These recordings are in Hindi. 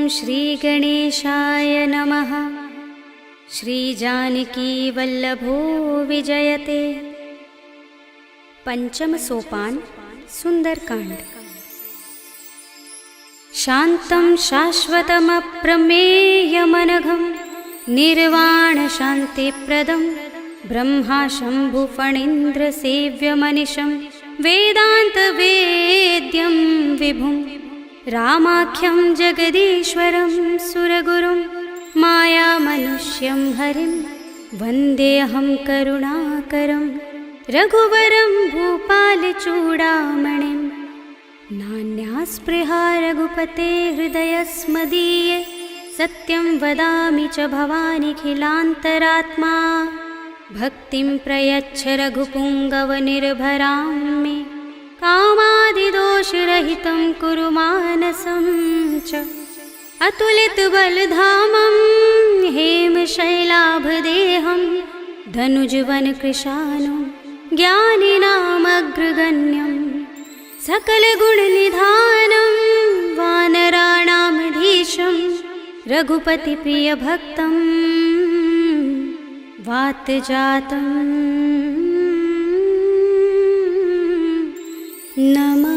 श्रीगणेशाय नमः। श्रीजानकीवल्लभो विजयते। पंचम सोपान सुंदरकांड। शान्तं शाश्वतमप्रमेयमनघं निर्वाणशान्तिप्रदं ब्रह्मा शम्भुफणीन्द्रसेव्यमनिशं वेदान्तवेद्यं विभुं रामाख्यं जगदीश्वरं सुरगुरुं मायामनुष्यं हरिं वन्देऽहं करुणाकरं रघुवरं भूपालचूडामणिं। नान्यास्पृहा रघुपते हृदयस्मदीये सत्यं वदामि च भवानिखिलान्तरात्मा। भक्तिं प्रयच्छ रघुपुङ्गवनिर्भरां मे कामादिदोषरहितं कुरु मानसं च। अतुलितबलधामं हेमशैलाभदेहं धनुजवनकृशानुं ज्ञानिनामग्रगण्यं सकलगुणनिधानं वानराणामधीशं रघुपतिप्रियभक्तं वातजातं नमामि।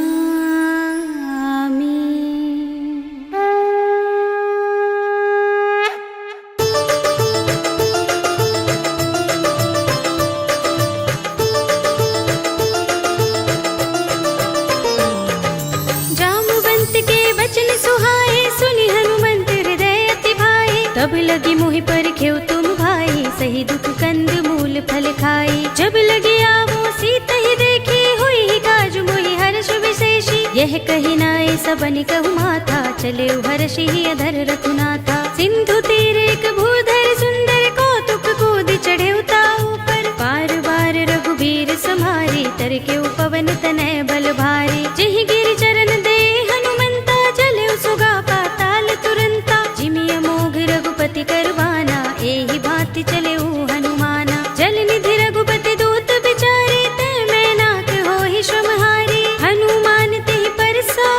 तब लगी मोहि पर खेव तुम भाई सही दुख कंद मूल फल खाई। जब लगी आवो सीत ही देखी हुई ही काज मोहि हर्ष विशेषी। यह कही नाय सबनि कहु माथा चले हर्षि ही अधर रघुनाथा। सिंधु तीर एक भूधर सुंदर कौतुक कूद चढ़े उताऊ पर बार बार रघुबीर सम्हारी तर के पवन तनय बल भारी। जिहि गिरि चरण दे हनुमंता चले सुगा पाताल तुरंता। जिमिय मोघ रघुपति करवाना एहि भांति चले हनुमाना। जल निधि रघुपति दूत बिचारे तै मैनाक होहि श्रमहारी। हनुमान तेहि परसा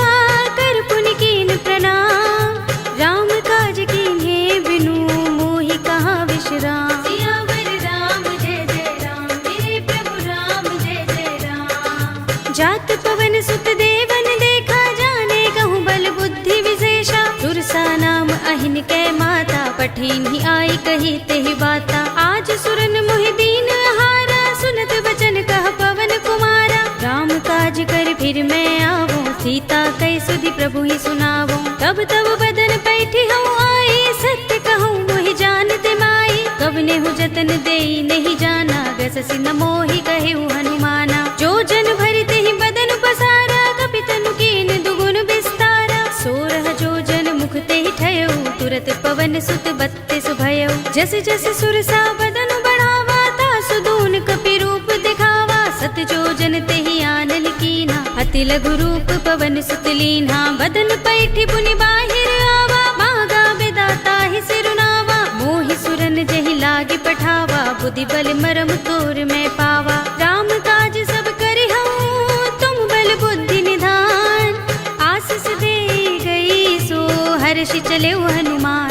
कर पुनि कीन प्रणाम। राम काज कीन्हे बिनु मोहि कहाँ विश्राम। सियावर राम जय जय राम मेरे प्रभु राम जय जय राम। जात पवन सुत देवन देखा जाने कहूँ बल बुद्धि विशेषा। सुरसा नाम अहिन कै माता पठिन ही आई कही तेहि बाता। आज सुरन मोहि दीन हारा सुनत बचन कह पवन कुमारा। राम काज कर फिर मैं आवो सीता कै सुधि प्रभु ही सुनावो। तब तब बदन पैठी हूँ आई सत्य कहूँ मोहि जानते माई। कवने हूँ जतन देई नहीं जाना गससि न मोहि कहे हनुमाना। जो जन भरि तेहि बदन पसारा कपि तनु कीन दुगुन विस्तारा। सोरह जो जन मुख तेहि ठयो तुरत पवन सुत 32 भयो। जस जस सुरसा बदन बढ़ावा तासु दून कपि रूप दिखावा। सत जो जन तेहि आनल कीन्हा अति लघु रूप पवन सुत लीन्हा। बदन पैठी पुनि बाहिर आवा मागा बिदाता ही सिरुनावा। मोहि सुरन जहि लागे पठावा बुद्धि बल मरम तोर मैं पावा। राम काज सब करि हूँ तुम बल बुद्धि निधान। आशीष दे गई सो हर्षि चले हनुमान।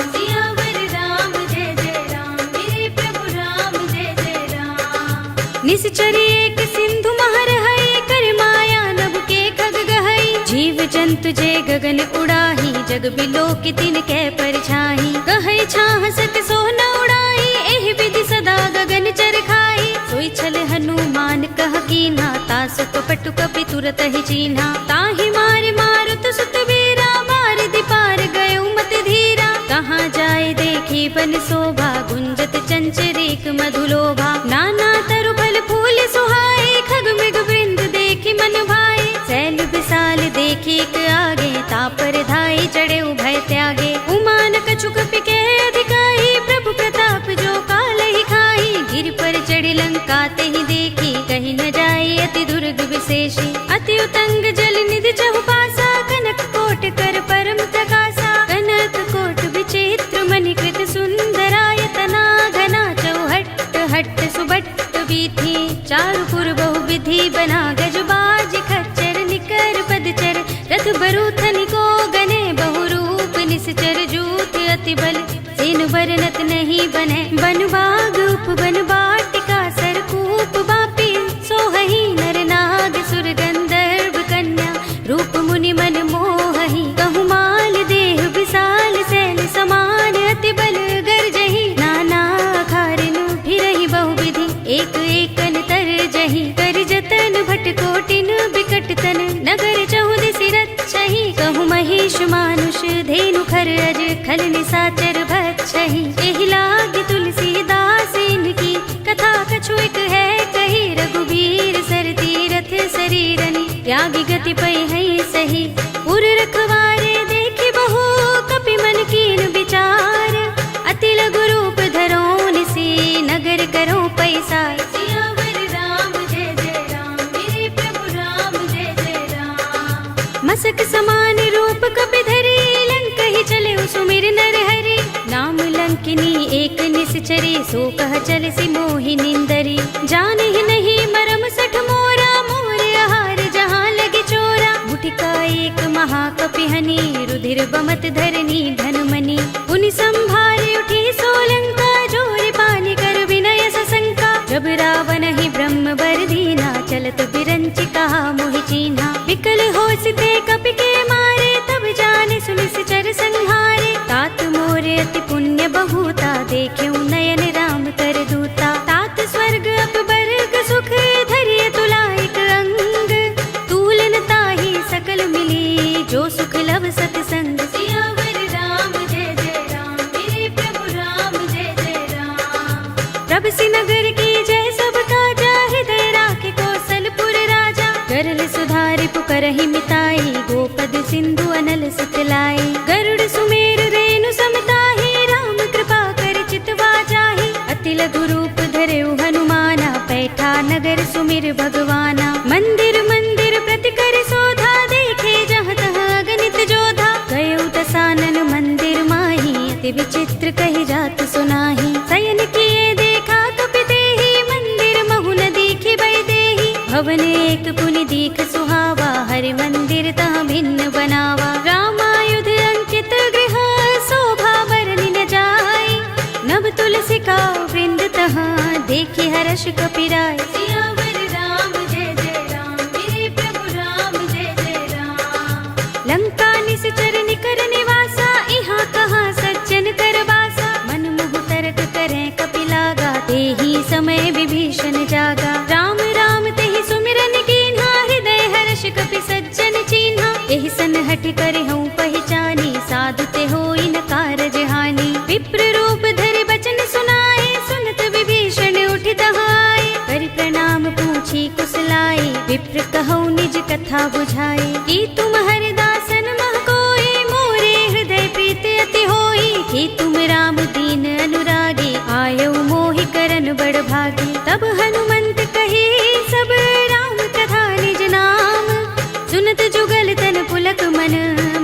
निश्चरी एक सिंधु महर है कर माया नभ के खग गहई। जीव जंतु जे गगन उड़ाही जग बिलो की तिन कै परछाई। कहे छाह सक सो न उड़ाई एहि विधि सदा गगन चर खाई। सोई छल हनुमान कह कीन्हा तासु कपटु कपि तुरत ही चीन्हा। ताहि मारि मारुत सुत वीरा मारि दिपार गयो मत धीरा। कहाँ जाए देखी बन शोभा गुंजत चंचरीक मधुलोभा। नाना तरु फल फूल सुहाए खग मृग वृंद देखी मन भाए। सैल विशाल देखी एक आगे तापर धाई चढ़े उभय त्यागे। उमान कछु कपि के अधिकाई प्रभु प्रताप जो काल ही खाई। गिर पर चढ़ी लंका तेहि देखी कहीं न जाए अति दुर्ग विशेषी। अति उतंग जल निधि चहुपासा कनक कोट कर परम प्रकाशा। कनक कोट विचित्र मणिकृत सुंदरायतना घना चौहट्ट हट्ट सुबट्ट वीथी। चारुपुर बहुविधि बना गजबाज खच्चर निकर पदचर। रथ बरूथन को गने बहुरूप निश्चर बरनत नहीं बने। बन बाग उपवन वाटिका सरकूप बापी सोहही नर नाग सुर गंधर्व कन्या रूप मुनि मन मोहही। कहु माल देह विशाल सैल समान अति बल गर्जही। नाना खारिन फिरहि बहुविधि एक एकन तरजही। कर जतन भट कोटिन बिकट तन नगर चहुदिसि रक्षहि। कहु महेश मानुष धेनु खर अज खल निसाचर भक्षहि। एहि लाग तुलसीदास इनकी कथा कछु एक है कही। रघुबीर सर तीरथ शरीरनि त्यागी गति पै है सही। उर रखवारे देखि बहु कपि मन कीन विचार। अति लघु रूप धरो निसी नगर करो पैसार। सियावर राम जय जय राम मेरे प्रभु राम जय जय राम। मसक समान रूप कपि धरी लंक ही चले सुमिर नर हरि। नाम लंकिनी एक निश्चरी सो कह चल सी मोहि निंदरी। जान ही नहीं मरम सठ मोरा मोर आहार जहाँ लगे चोरा। मुठिका एक महाकपि हनी रुधिर बमत धरनी धनमणि। उनि संभारे उठी सोलंका जोर पानी कर विनय सशंका। जब रावण ही ब्रह्म बर दीना चलत बिरंचि कहा मोहि चीन्हा। विकल होसते कपि के मारे तब जाने सुनिश्चर संहारे। तात मोर अति पुण्य बहुता देख्यउ नयन राम कर दूता। तात स्वर्ग अपवर्ग सुख धरिय तुला एक अंग। तूलन ताहि सकल मिली जो सुख लव सतसंग। सियावर राम जय जय राम मेरे प्रभु राम जय जय राम। प्रभ सि नगर की जय सब काजा हृदय राखे कौशलपुर राजा। गरल सुधारि पुकरहि मिताई गोपद सिंधु अनल सुतलाई। गरुड़ सुमेर रेणु समताहि राम कृपा कर चितवा जाहि। अति लघु रूप धरेउ हनुमाना पैठा नगर सुमिर भगवाना। मंदिर मंदिर प्रति कर शोधा देखे जहाँ तहाँ अगणित जोधा। गयउ दसानन मंदिर माही अति विचित्र कहि जात सुनाही। शयन किए देखा कपि देहि मंदिर महु न दीखि बै देहि। भवन एक पुनि दीख सुहावा हरि मंदिर तहाँ भिन्न बनावा। रामायुध अंकित गृह शोभा बरनि न जाय। नव तुलसी का वृंद तहाँ देखि हर्ष कपिराय। सियावर राम जय जय राम मेरे प्रभु राम जय जय राम। लंका निश्चर निकर निवासा इहाँ कहाँ सज्जन कर बासा। मन मोह तर्क करें कपि लागा तेहि समय विभीषण जागा। राम राम तेहि सुमिरन कीन्हा हृदय हर्ष कपि सज्जन चीन्हा। एहि सन हठि करहु पहचानी साधु ते होई न कारज हानि। विप्र रूप धरि बचन सुनाए सुनत विभीषण उठि दहाए। करि प्रणाम पूछी कुशलाई विप्र कहौ निज कथा बुझाई। कि तुम हरिदासन मह कोई मोरे हृदय प्रीति अति होई। कि तुम राम दीन अनुरागी आयौ मोहि करन बड़ भागी। तब हनुमंत कही सब राम कथा निज नाम। सुनत जुगल तन पुलक मन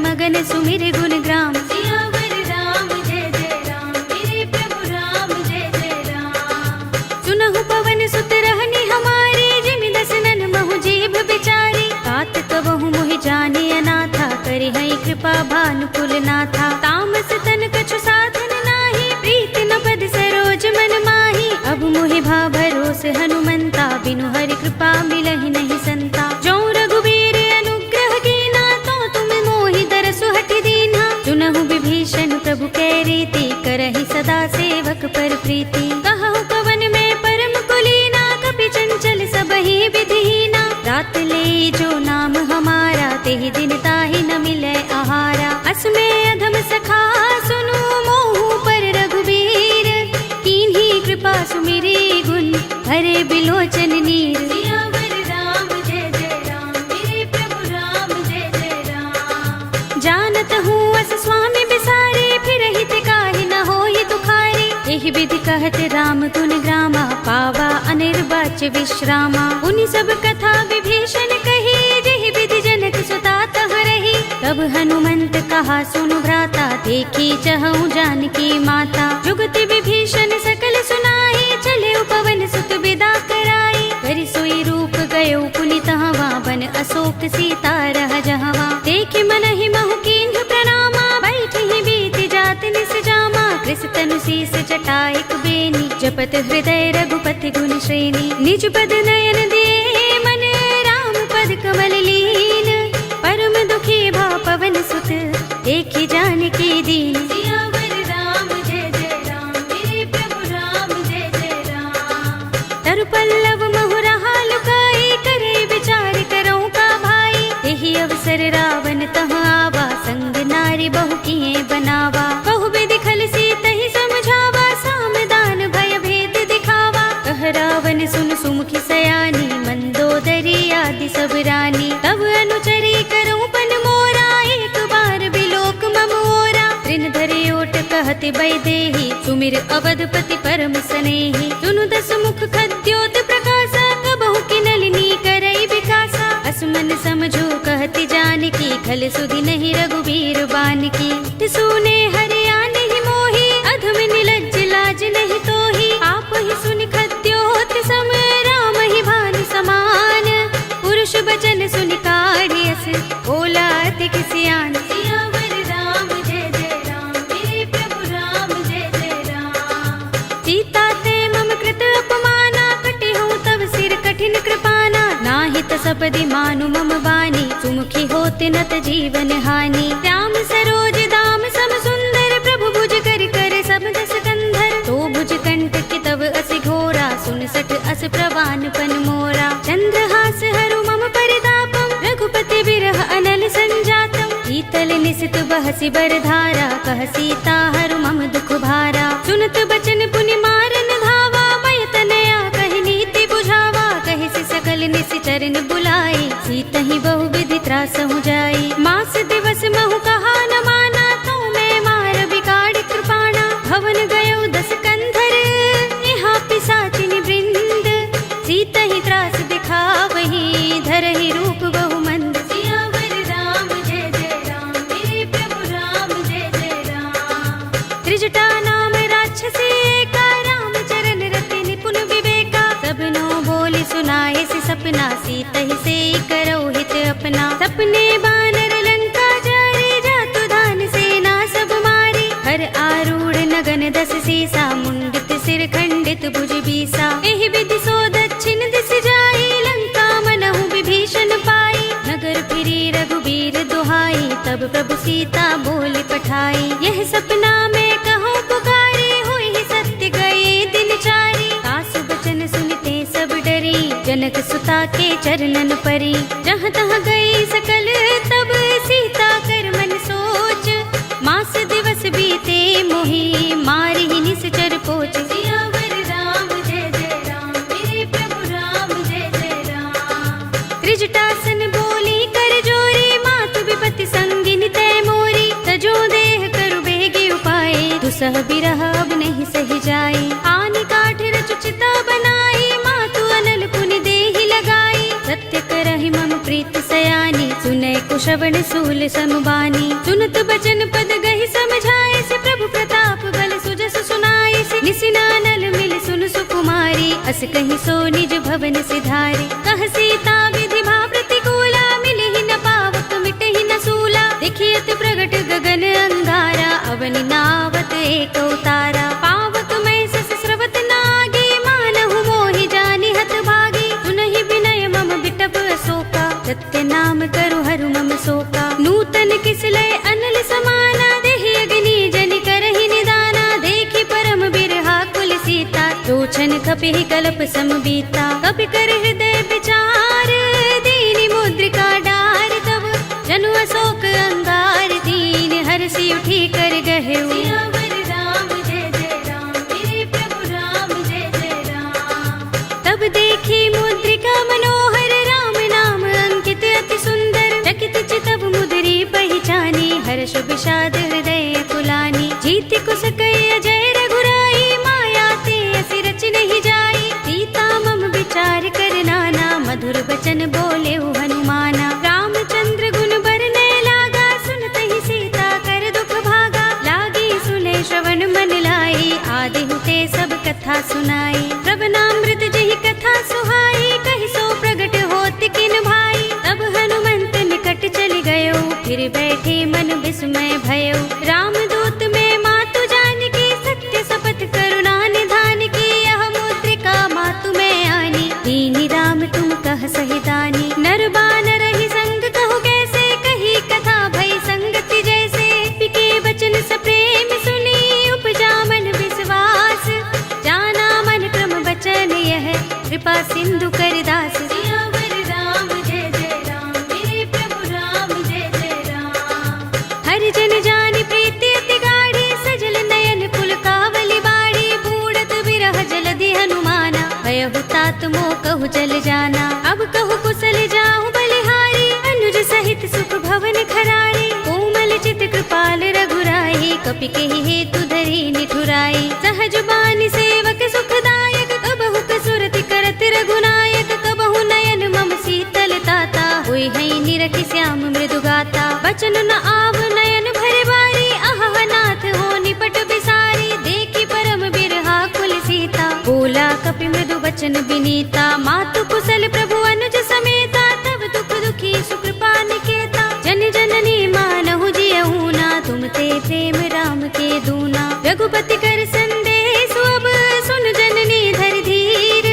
मगन सुमिर गुण ग्राम। सियावर राम जय जय राम मेरे प्रभु राम जय जय राम। सुनहु पवन सुत रहनी हमारी जिमि दसनन महु जीभ बिचारी। तात कबहु मोहि जाने अनाथा करि है कृपा भानुकुल नाथा। तामस तन कछु साधन नाही प्रीति न पद सरोज मन माही। अब मोहि भा भरोस हनुमंता बिनु हरि कृपा मिलहि नहीं संता। जो रघुबीर अनुग्रह कीना तो तुम मोहि दरसु हठि दीन्हा। चुनहु विभीषण प्रभु कै रीति करहि सदा सेवक पर प्रीति। कहु कवन में परम कुलीना कपि चंचल सबहि विधिहीना। रात ले जो नाम हमारा तेहि दिन ताहि न मिलै आहारा। असमय अधम सखा सुनु मोहु पर रघुबीर। कीन्ही कृपा सुमिरी गुण हरे बिलोचन नीर। सियावर राम जय जय राम मेरे प्रभु राम जय जय राम। जानत हूँ अस स्वामी बिसारे फिरहि ते काहि न होई दुखारी। एहि विधि कहत राम गुण ग्रामा पावा अनिर्वाच्य विश्रामा। उनि सब कथा विभीषण कही जेहि विधि जनक सुता तह रही। तब हनुमंत कहा सुनु भ्राता देखी चहु जानकी माता। जुगति विभीषण सकल सुनाई चले पवन सुत विदा कराई। करि सोई रूप गयो पुनि तहवा बन अशोक सीता रह जहवा। देख मन ही महु कीन्ह प्रणामा बैठ ही बीत जात निस जामा। कृष तनु शीस जटायक बेनी, जपत हृदय रघुपति गुण श्रेणी। निज पद नयन दिए मन राम पद कमल लीन, परम दुखी भा पवन सुत देखि जानकी दीन। सियावर राम जय जय राम, मेरे प्रभु राम जय जय राम। तरु पल्लव महुरहा लुकाई, करे विचार करो का भाई। यही अवसर रावण तह आवा, संग नारी बहु किए बनावा। बहु विधि खल सीत ही समझावा, सामदान भय भेद दिखावा। कह रावण सुन सुमुखी सयानी, मंदोदरी आदि सब रानी। तब अनुचरी करूं पन मोरा, एक बार बिलोक मम ओरा। तृण धरे ओट कहति बैदेही, सुमिर अवधपति परम स्नेही। सुनु दस मुख खद्योत प्रकाशा, कबहु की नलिनी करई विकासा। असमन समझो कहति जानकी, खल सुधि नहीं रघुबीर बानकी। सुने हरिया नहीं मोही, अधम निलज्ज लाज नहीं तोही। आप ही सुन खद्योत सम, राम ही भानु समान। पुरुष बचन सुन काढ़ियस, बोला अति किसियान। सियावर राम जय जय राम, मेरे प्रभु राम जय जय राम। सीता ते मम कृत अपमाना, कटे हूँ तब सिर कठिन कृपाना। नाहित सपदि मानु मम बानी, सुमुखी होत नत जीवन हानि। श्याम सरोज दाम सम सुंदर, प्रभु भुज कर कर सब दस कंधर। तो भुज कंठ की तब असि घोरा, सुन सठ अस प्रवान पन मोरा। चंद्रहास हरु मम परितापम, रघुपति बिरह अनल संजातम। शीतल निसित बहसि बरधारा, कह सीता हरु मम दुख भारा। सुनत बचन पुनि मारन धावा, मय तनया कहि नीति बुझावा। कहि सि सकल निशिचरन बुलाई, सीतहि बहु विधि त्रासहु जाई। मास दिवस महु कहा न माना, तो मैं मार बिगाड़ कृपाणा। भवन गयो दस कंधर, यहाँ पिशाचिनी वृंद। सीतहि त्रास दिखावही, धरहि रूप बहु मंद। सियावर राम जय जय राम, मेरे प्रभु राम जय जय राम। त्रिजटा नाम राक्षसी एका, राम चरण रति निपुण विवेका। सबनो बोली सुनाए सि सपना, सीतहि से करो हित अपना। सपने बानर लंका जारी, जातु धान सेना सब मारी। हर आरूढ़ नगन दस सीसा, मुंडित सिर खंडित भुज बीसा। एहि विधि सो दक्षिण दिस जाई, लंका मनहु विभीषण पाई। नगर फिरी रघुबीर दुहाई, तब प्रभु सीता बोली पठाई। यह सपना में कहूँ पुकारी, हुई ही सत्य गए दिन चारी। सासु बचन सुनते सब डरी, जनक सुता के चरणन परी। जहाँ तहाँ गई सकल तब सीता कर मन सोच। मास दिवस बीते मोही, मारी ही निश्चर पोच। सियावर राम जय जय राम, मेरे प्रभु राम जय जय राम। त्रिजटासन बोली कर जोरी, मातु विपत्ति संगिनी तय मोरी। तजो देह करु बेगी उपाय, दुसह बिरह अब नहीं सही जाई। आनि काठ रचु चिता बनाई, मातु अनल पुनि देहि लगाई। सत्य करहि मम प्रीत सयानी, सुनै कुशवण सूल समबानी। सुनत बचन पद गहि समझाए, से प्रभु प्रताप बल सुजस सुनाए। से निसिनानल मिल सुन सुकुमारी, अस कहि सो निज भवन सिधारी। कह सीता विधि भा प्रतिकूला, मिलि ही न पावक मिटहि न सूला। देखियत प्रगट गगन अंगारा, अवनि नावत एक उतारा। पावक मैं सस स्रवत नागी, मानहु मोहि जानि हत भागी। सुनहि विनय मम बिटप अशोका, सत्य नाम करु हरु मम शोका। नूतन किसलय अनल समाना, देहि अग्नि जनि करहि निदाना। देखि परम बिरहा कुल सीता, लोचन खपिहि कल्प समबीता। कपि कर हृदय विचार, दीनि मुद्रिका डार। तब जनु अशोक अंगार, दीन हरषि उठी कर गहेउ। सियावर राम जय जय राम, मेरे प्रभु राम जय जय राम। तब देखी मुद्रिका मनोहर, राम नाम अंकित अति सुंदर। चकित चितव मुद्री पहचानी, हर्ष विषाद हृदय कुलानी। जीति कुस कई अजय रघुराई, माया ते असि रच नहीं जाई। सीता मम विचार कर नाना, मधुर बचन बोले हनुमाना। रामचंद्र गुण बरनै लागा, सुनतहि सीता कर दुख भागा। लागी सुने श्रवण मन लाई, आदि हुते सब कथा सुनाई। श्रवणामृत जहि कथा सुहाई, कहि सो प्रगट होत किन भाई। तब हनुमंत निकट चल गयो, फिर बैठे मन विस्मय भयो। रामदूत में मातु जानकी, सत्य सब बहु जल जाना। अब कहु कुशल जाहु बलिहारी, अनुज सहित सुख भवन खरारी। कोमल चित कृपाल रघुराई, कपि केहि हेतु धरि निठुराई। सहज बानी सेवक सुखदायक, कबहु कसुरति करत रघुनायक। कबहु नयन मम शीतल ताता, होय है निरखि श्याम मृदु गाता। बचन न आव नयन भरे बारी, अहह नाथ हो निपट बिसारी। देखि परम बिरहा कुल सीता, बोला कपि मृदु बचन बिनीता। मातु कुशल प्रभु अनुज समेता, तब दुख दुखी सुकृपा निकेता। जन जननी मानहु जियहु ना, तुम ते प्रेम राम के दूना। रघुपति कर संदेश अब, सुन जननी धर धीर।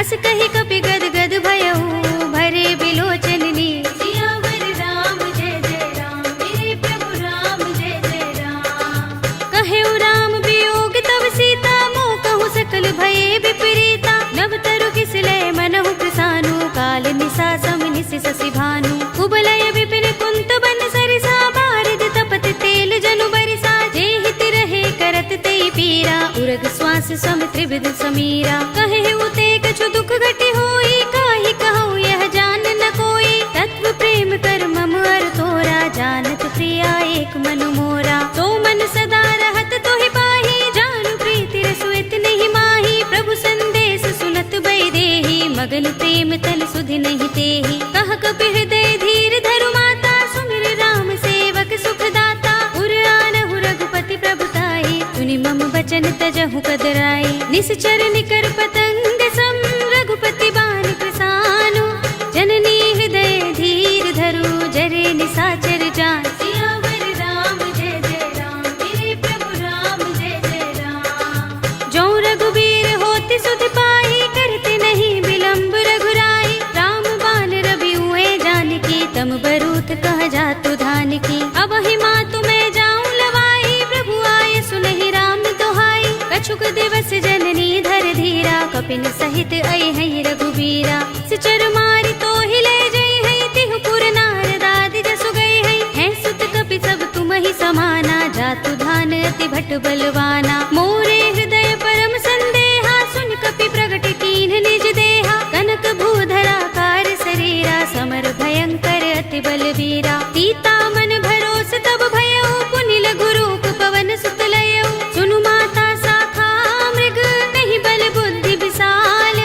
अस कहि कपि गद गद भयहु, भरे बिलोचन नीर। सियावर राम जय जय राम, मेरे प्रभु राम जय जय राम। कहेउ राम वियोग तब सीता, मोह कहु सकल भये विपरीता। नव तरु किसलय मनहु कृसानु, काल निसा सम निसि शशि भानु। कुबलय विपिन कुंत बन सरिसा, बारिद तपत तेल जनु बरिसा। जे हित रहे करत तेई पीरा, उरग श्वास सम त्रिविध समीरा। कहेउ ते कछु दुख घटी होई, काहि कहूँ यह जान न कोई। तत्व प्रेम कर मम अर तोरा, जानत प्रिया एक मन मोरा। तो मन सदा रहत तोहि पाही, जानु प्रीति रसु इतहि माही। प्रभु संदेश सुनत बै देहि, मगन प्रेम तन सुधि नहीं तेहि। कह कपि हृदय धीर धरु माता, सुमिर राम सेवक सुख दाता। उर आनहु रघुपति प्रभुताई, सुनि मम बचन तजहु कदराई। निश्चर निकर पतंग सम, रघुपति बान कृसानु। जननी हृदय धीर धरु, जरे निसाचर जान। सियावर राम जय जय राम, मेरे प्रभु राम जय जय राम। जो रघुबीर होति सुधि पाई, करते नहीं विलंब रघुराई। राम बान रवि हुए जानकी, तम बरूथ कह जातु धान की। अब ही मातु मैं जाऊं लवाई, प्रभु आए सुनहि राम दोहाई। कछुक दिवस जननी धर धीरा, कपिन सहित आई है रघुबीरा। सिचर मारि तो हिले जई है, तिहु पुर नारद आदि जसु गई है। सुत कपि सब तुम ही समाना, जातु धान अति भट बलवाना। मोरे हृदय परम संदेहा, सुन कपि प्रगट कीन्ह निज देहा। कनक भूधरा कार शरीरा, समर भयंकर अति बलवीरा। सीता मन भरोस तब भयउ, पुनि लघु रूप पवन सुत लयउ। सुनु माता शाखा मृग, नहीं बल बुद्धि विशाल।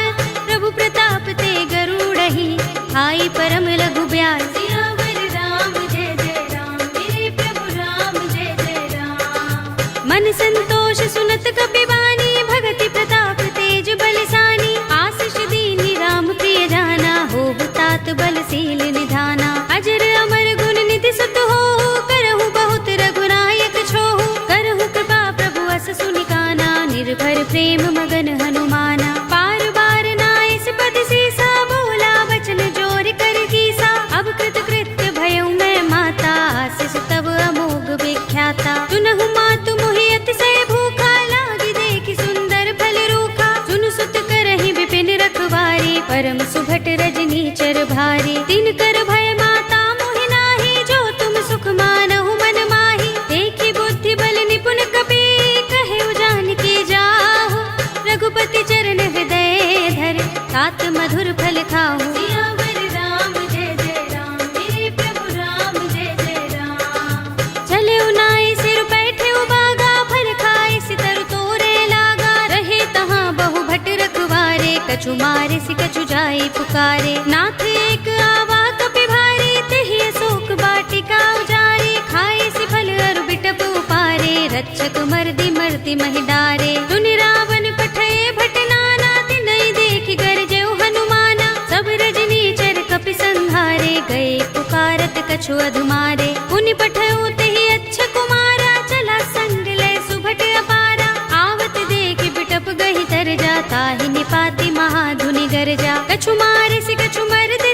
प्रभु प्रताप ते गरुड़हि, आई परम लघु ब्याल। सियावर राम जय जय राम, मेरे प्रभु राम जय जय राम। मन संतोष सुनत कपि बानी, भगति प्रताप तेज बलसानी। आशीष दीनि राम प्रिय जाना, होहु तात बलशील निधाना। अजर अमर गुण निधि सुत होहु, करहु बहुत रघुनायक छोहु। करहु कृपा प्रभु अस सुनि काना, निर्भर प्रेम मगन हनुमाना। पार बार नाइस पद सीसा, बोला वचन जोर कर कीसा। अब कृत कृत्य भयउ मैं माता, आशीष तब अमोघ विख्याता। सुनहु मातु मोहि अतिशय भूखा, लागी देखि सुंदर फल रूखा। सुन सुत करहि विपिन रखवारी, परम सुभट रजनी चर भारी। तिन कर भय माता मोहि नाही, जो तुम सुख मानहु मन माही। देखि बुद्धि बल निपुण कपि, कहेउ जानकी जाहु। रघुपति चरण हृदय धर, तात मधुर फल खाहु। सियावर राम जय जय राम, मेरे प्रभु राम जय जय राम। चले उनाई सिर बैठे उबागा, फल खाए सितर तोरे लागा। रहे तहाँ बहु भट रखवारे, कछु मारे सि कछु जाई पुकारे। नाथ एक आवा कपि भारी, तेहि अशोक वाटिका उजारी। खाए सि फल अरु बिटप उपारे, रक्षक मर्दि मर्दि महि डारे। सुनि रावण पठय भट नाना, तिनहि देखि गरजेउ हनुमाना। सब रजनी चर कपि संहारे, गए पुकारत कछु अधुमारे। पुनि पठयउ तेहि अच्छ कुमारा, चला संग लय सुभट अपारा। आवत देखि बिटप गहि तर जा, ताहि निपाति महाधुनि गरजा। कछु मारे सि कछु मरदि,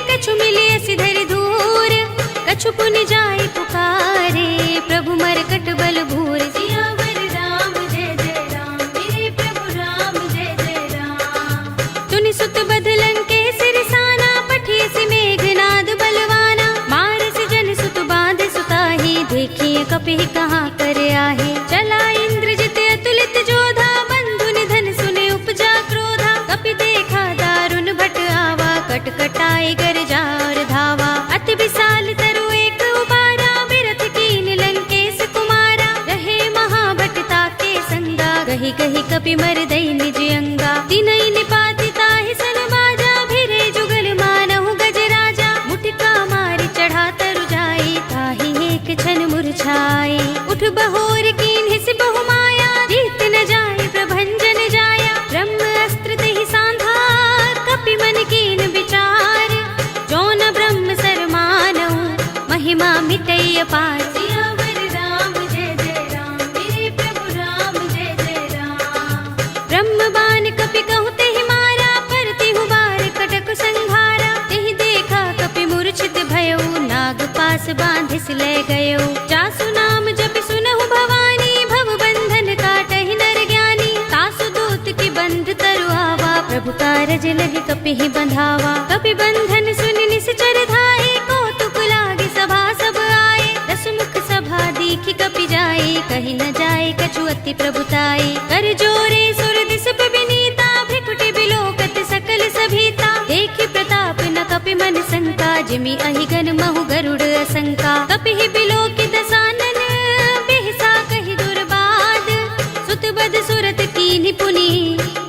कछु मिलिय सि धरि धूर। कछु पुनि जाई पुकारे, प्रभु मरकट बल भूर। सियावर राम जय जय राम, मेरे प्रभु राम जय जय राम। तुनि सुत बदलन के सिरसाना, पठिय सि मेघनाद बलवाना। मार सि जन सुत बांध सुताही, देखिए कपि कहाँ कर आहे। चला इंद्रजित अतुलित जोधा, बंधु निधन सुने उपजा क्रोधा। कपि देखा दारुण उठ बहोर कीन हिस बहु माया, जीत न जाए प्रभंजन जाया। ब्रह्म अस्त्र तहि सांधा, कपि मन कीन विचार। जो न ब्रह्म सर मानऊ, महिमा मिटई अपार। सियावर राम जय जय राम, मेरे प्रभु राम जय जय राम। ब्रह्म बाण कपि कहु तेहि मारा, परति हुबार कटक संघारा। तेहि देखा कपि मूर्छित भयउ, नाग पास बांधिस ले गयउ। जासु नाम जपि सुनहु भवानी, भव बंधन काटहि नर ज्ञानी। तासु दूत की बंध तरु आवा, प्रभु कारज लगे कपिहि बंधावा। कपि बंधन सुनि निश्चर धाये, कौतुक लागे सभा सब आए। दस मुख सभा दीखि कपि जाए, कहि न जाए कछु अति प्रभुताई। कर जोरे सुर दिस विनीता, भ्रिकुटि बिलोकत सकल सभीता। देखि प्रताप न कपि मन शंका, जिमि अहिगन महु गरुड़ असंका। कपिहि बिलोकित दसानन, बिहसा कहि दुर्बाद। सुत बद सुरत कीन्हि पुनि,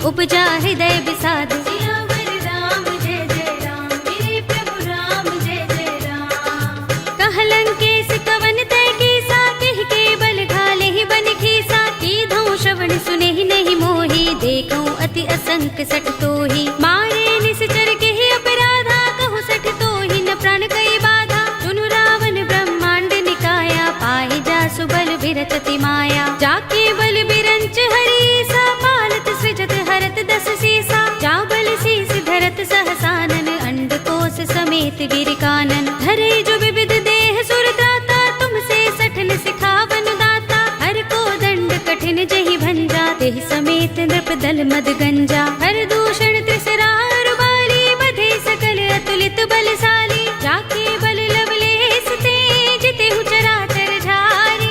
उपजा हृदय विषाद। सियावर राम जय जय राम, मेरे प्रभु राम जय जय राम। कहलंकेश कवन तै कीसा, केहि के बल घालेहि बन खीसा। कीधौ श्रवण सुनेहि नहीं मोहि, देखौ अति असंक सठ तोहि। मारे निश्चर केहि अपराधा, कहु सठ तोहि न प्राण कई बाधा। सुनु रावण ब्रह्मांड निकाया, पाहि जासु बल बिरत अति माया। जाके बल बिरंच हरीसा, पालत सृजत हरत दस सीसा। जा बल शीस धरत सहसानन, अंडकोश समेत गिर कानन। धरे जो विविध देह सुर दाता, तुमसे सठन सिखावन दाता। हर को दंड कठिन जहि भंजा, तेहि समेत नृप दल मद गंजा। हर दूषण त्रिसरार बाली, बधे सकल अतुलित बलशाली। जाके बल लवलेस ते, जितेहु चराचर झारी।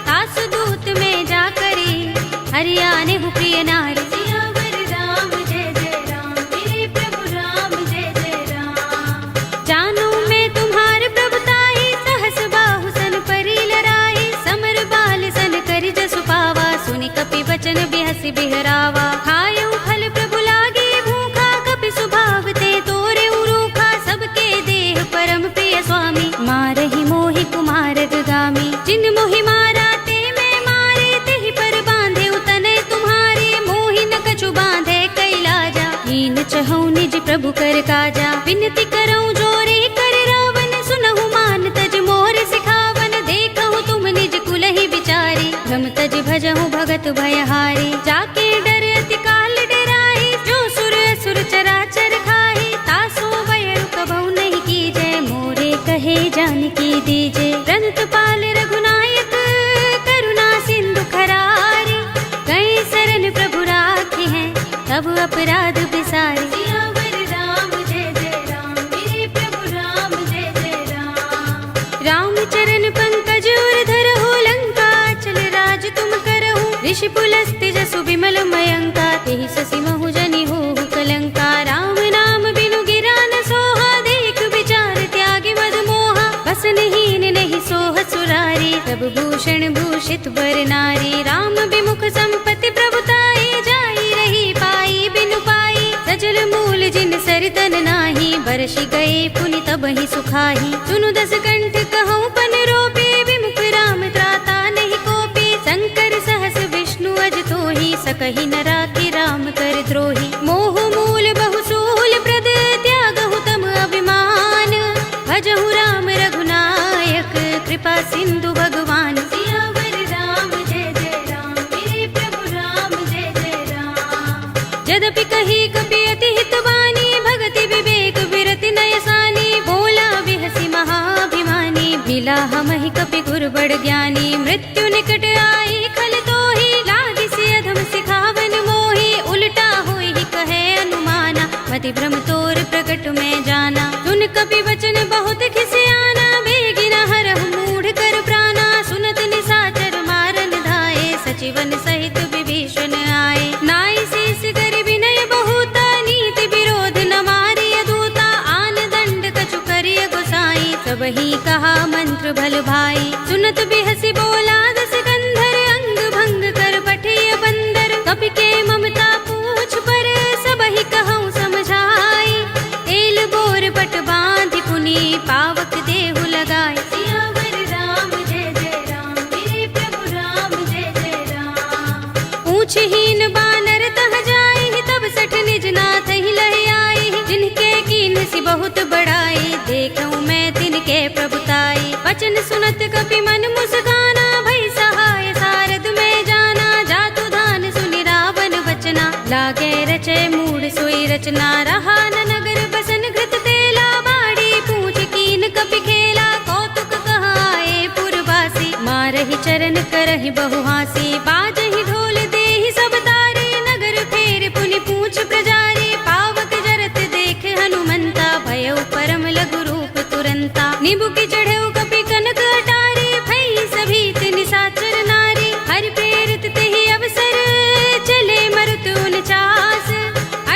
तासु दूत में जा करे, हरियाने हु प्रिय नारी। सियावर राम जय जय राम, मेरे प्रभु राम जय जय राम। जानो मैं तुम्हार प्रभुताई, सहस बाहु सन परि लराई। समर बाल सन करि जसु पावा, सुनि कपि वचन बिहसि बिहरावा। खायउ फल प्रभु लागे भूखा, कपि सुभाव ते तोरे उरूखा। सबके देह परम प्रिय स्वामी, मारहि मोहि कुमार गामी। जिन मोहि मारा ते मैं मारे, तेहि पर बांधे तनय तुम्हारे। मोहि न कछु बांधे कैलाजा, हीन चहु निज प्रभु कर काजा। विनती करऊं जोरे कर रावण, सुनहु मान तज मोर सिखावन। देखहु तुम निज कुलहि विचारी, भ्रम तज भजहु भगत भयहारी। जाके डर अति काल डराहि, जो सुर असुर चराचर खाहि। तासो वैर कबहु नहीं कीजै, मोरे कहे जानकी दीजे। रंत पाल रघुनायक, करुणा सिंधु खरारी। गए शरण प्रभु राखे हैं, तब अपराध बिसारी। सियावर राम जय जय राम, मेरे प्रभु राम जय जय राम। राम चरण पंकज उर धरहु, लंका चल राज तुम करहु। ऋषि पुलस्त्य जसु विमल मयंका, तेहि ससि महु जनि होहु कलंका। राम नाम बिनु गिरा न सोहा, देख विचार त्यागे मद मोहा। बसनहीन नहीं सोह सुरारी, प्रभु भूषण भूषित बर नारी। राम विमुख संपत्ति प्रभुताई, जाई रही पाई बिनु पाई। सजल मूल जिन सरितन नाही, बरसि गए पुनि तबहि सुखाही। सुनु दस कंठ कहूँ पन रोपी, विमुख राम त्राता नहीं कोपी। शंकर सहस विष्णु अज तोहि, सकहि न राखि राम कर द्रोही। मोह मूल बहु सूल प्रद, त्यागहु तम अभिमान। भजहु राम रघुनायक, कृपा सिंधु भगवान। सियावर राम जय जय राम, मेरे प्रभु राम जय जय राम। यद्यपि कही कपि अति हितवानी, भगति विवेक विरति नयसानी। बोला बिहसि महाभिमानी, मिला हमहि कपि गुर बड़ ज्ञानी। मृत्यु निकट आई खल तोहि, लागिसि अधम सिखावन मोहि। उल्टा होई कहे अनुमाना, मति भ्रम तोर प्रकट में जाना। सुन कपि वचन बहुत खिसियाना, बेगिन हरहु मूढ़ कर प्राणा। सुनत निशाचर मारन धाये, सचिवन सहित विभीषण आए। नाई शीस कर विनय बहुता, नीति विरोध न मारिय दूता। आन दंड कछु करिय गोसाई, सबहि कहा मंत्र भल भाई। सुनत बिहसि बोला दस कंधर, अंग भंग कर पठिय बंदर। कपि के ममता पूछ पर, सबहि कहूँ समझाई। तेल बोर पट बांधि पुनि, पावक देहु लगाए। सियावर राम जय जय राम, मेरे प्रभु बहुत बड़ाई, देखूं मैं तिनके प्रभुताई। वचन सुनत कपि मन मुस्काना, भई सहाय सारद में जाना। जातु धान सुनि रावण वचना, लागे रचे मूड सोई रचना। रहा न नगर बसन घृत तेला, बाड़ी पूछ कीन कपि खेला। कौतुक कहाए पुरवासी, मारहि चरण करहि बहु हासी। बाजहि ढोल देहि सब तारे, नगर फेर पुनि पूछ प्रजारी। पावक जरत देख हनुमंता, भयउ परम लघु रूप तुरंता। निबुकि चढ़ऊ कपि कनक अटारी, भई सभीत निशाचर नारी। हरि प्रेरित तेहि अवसर, चले मरुत 49।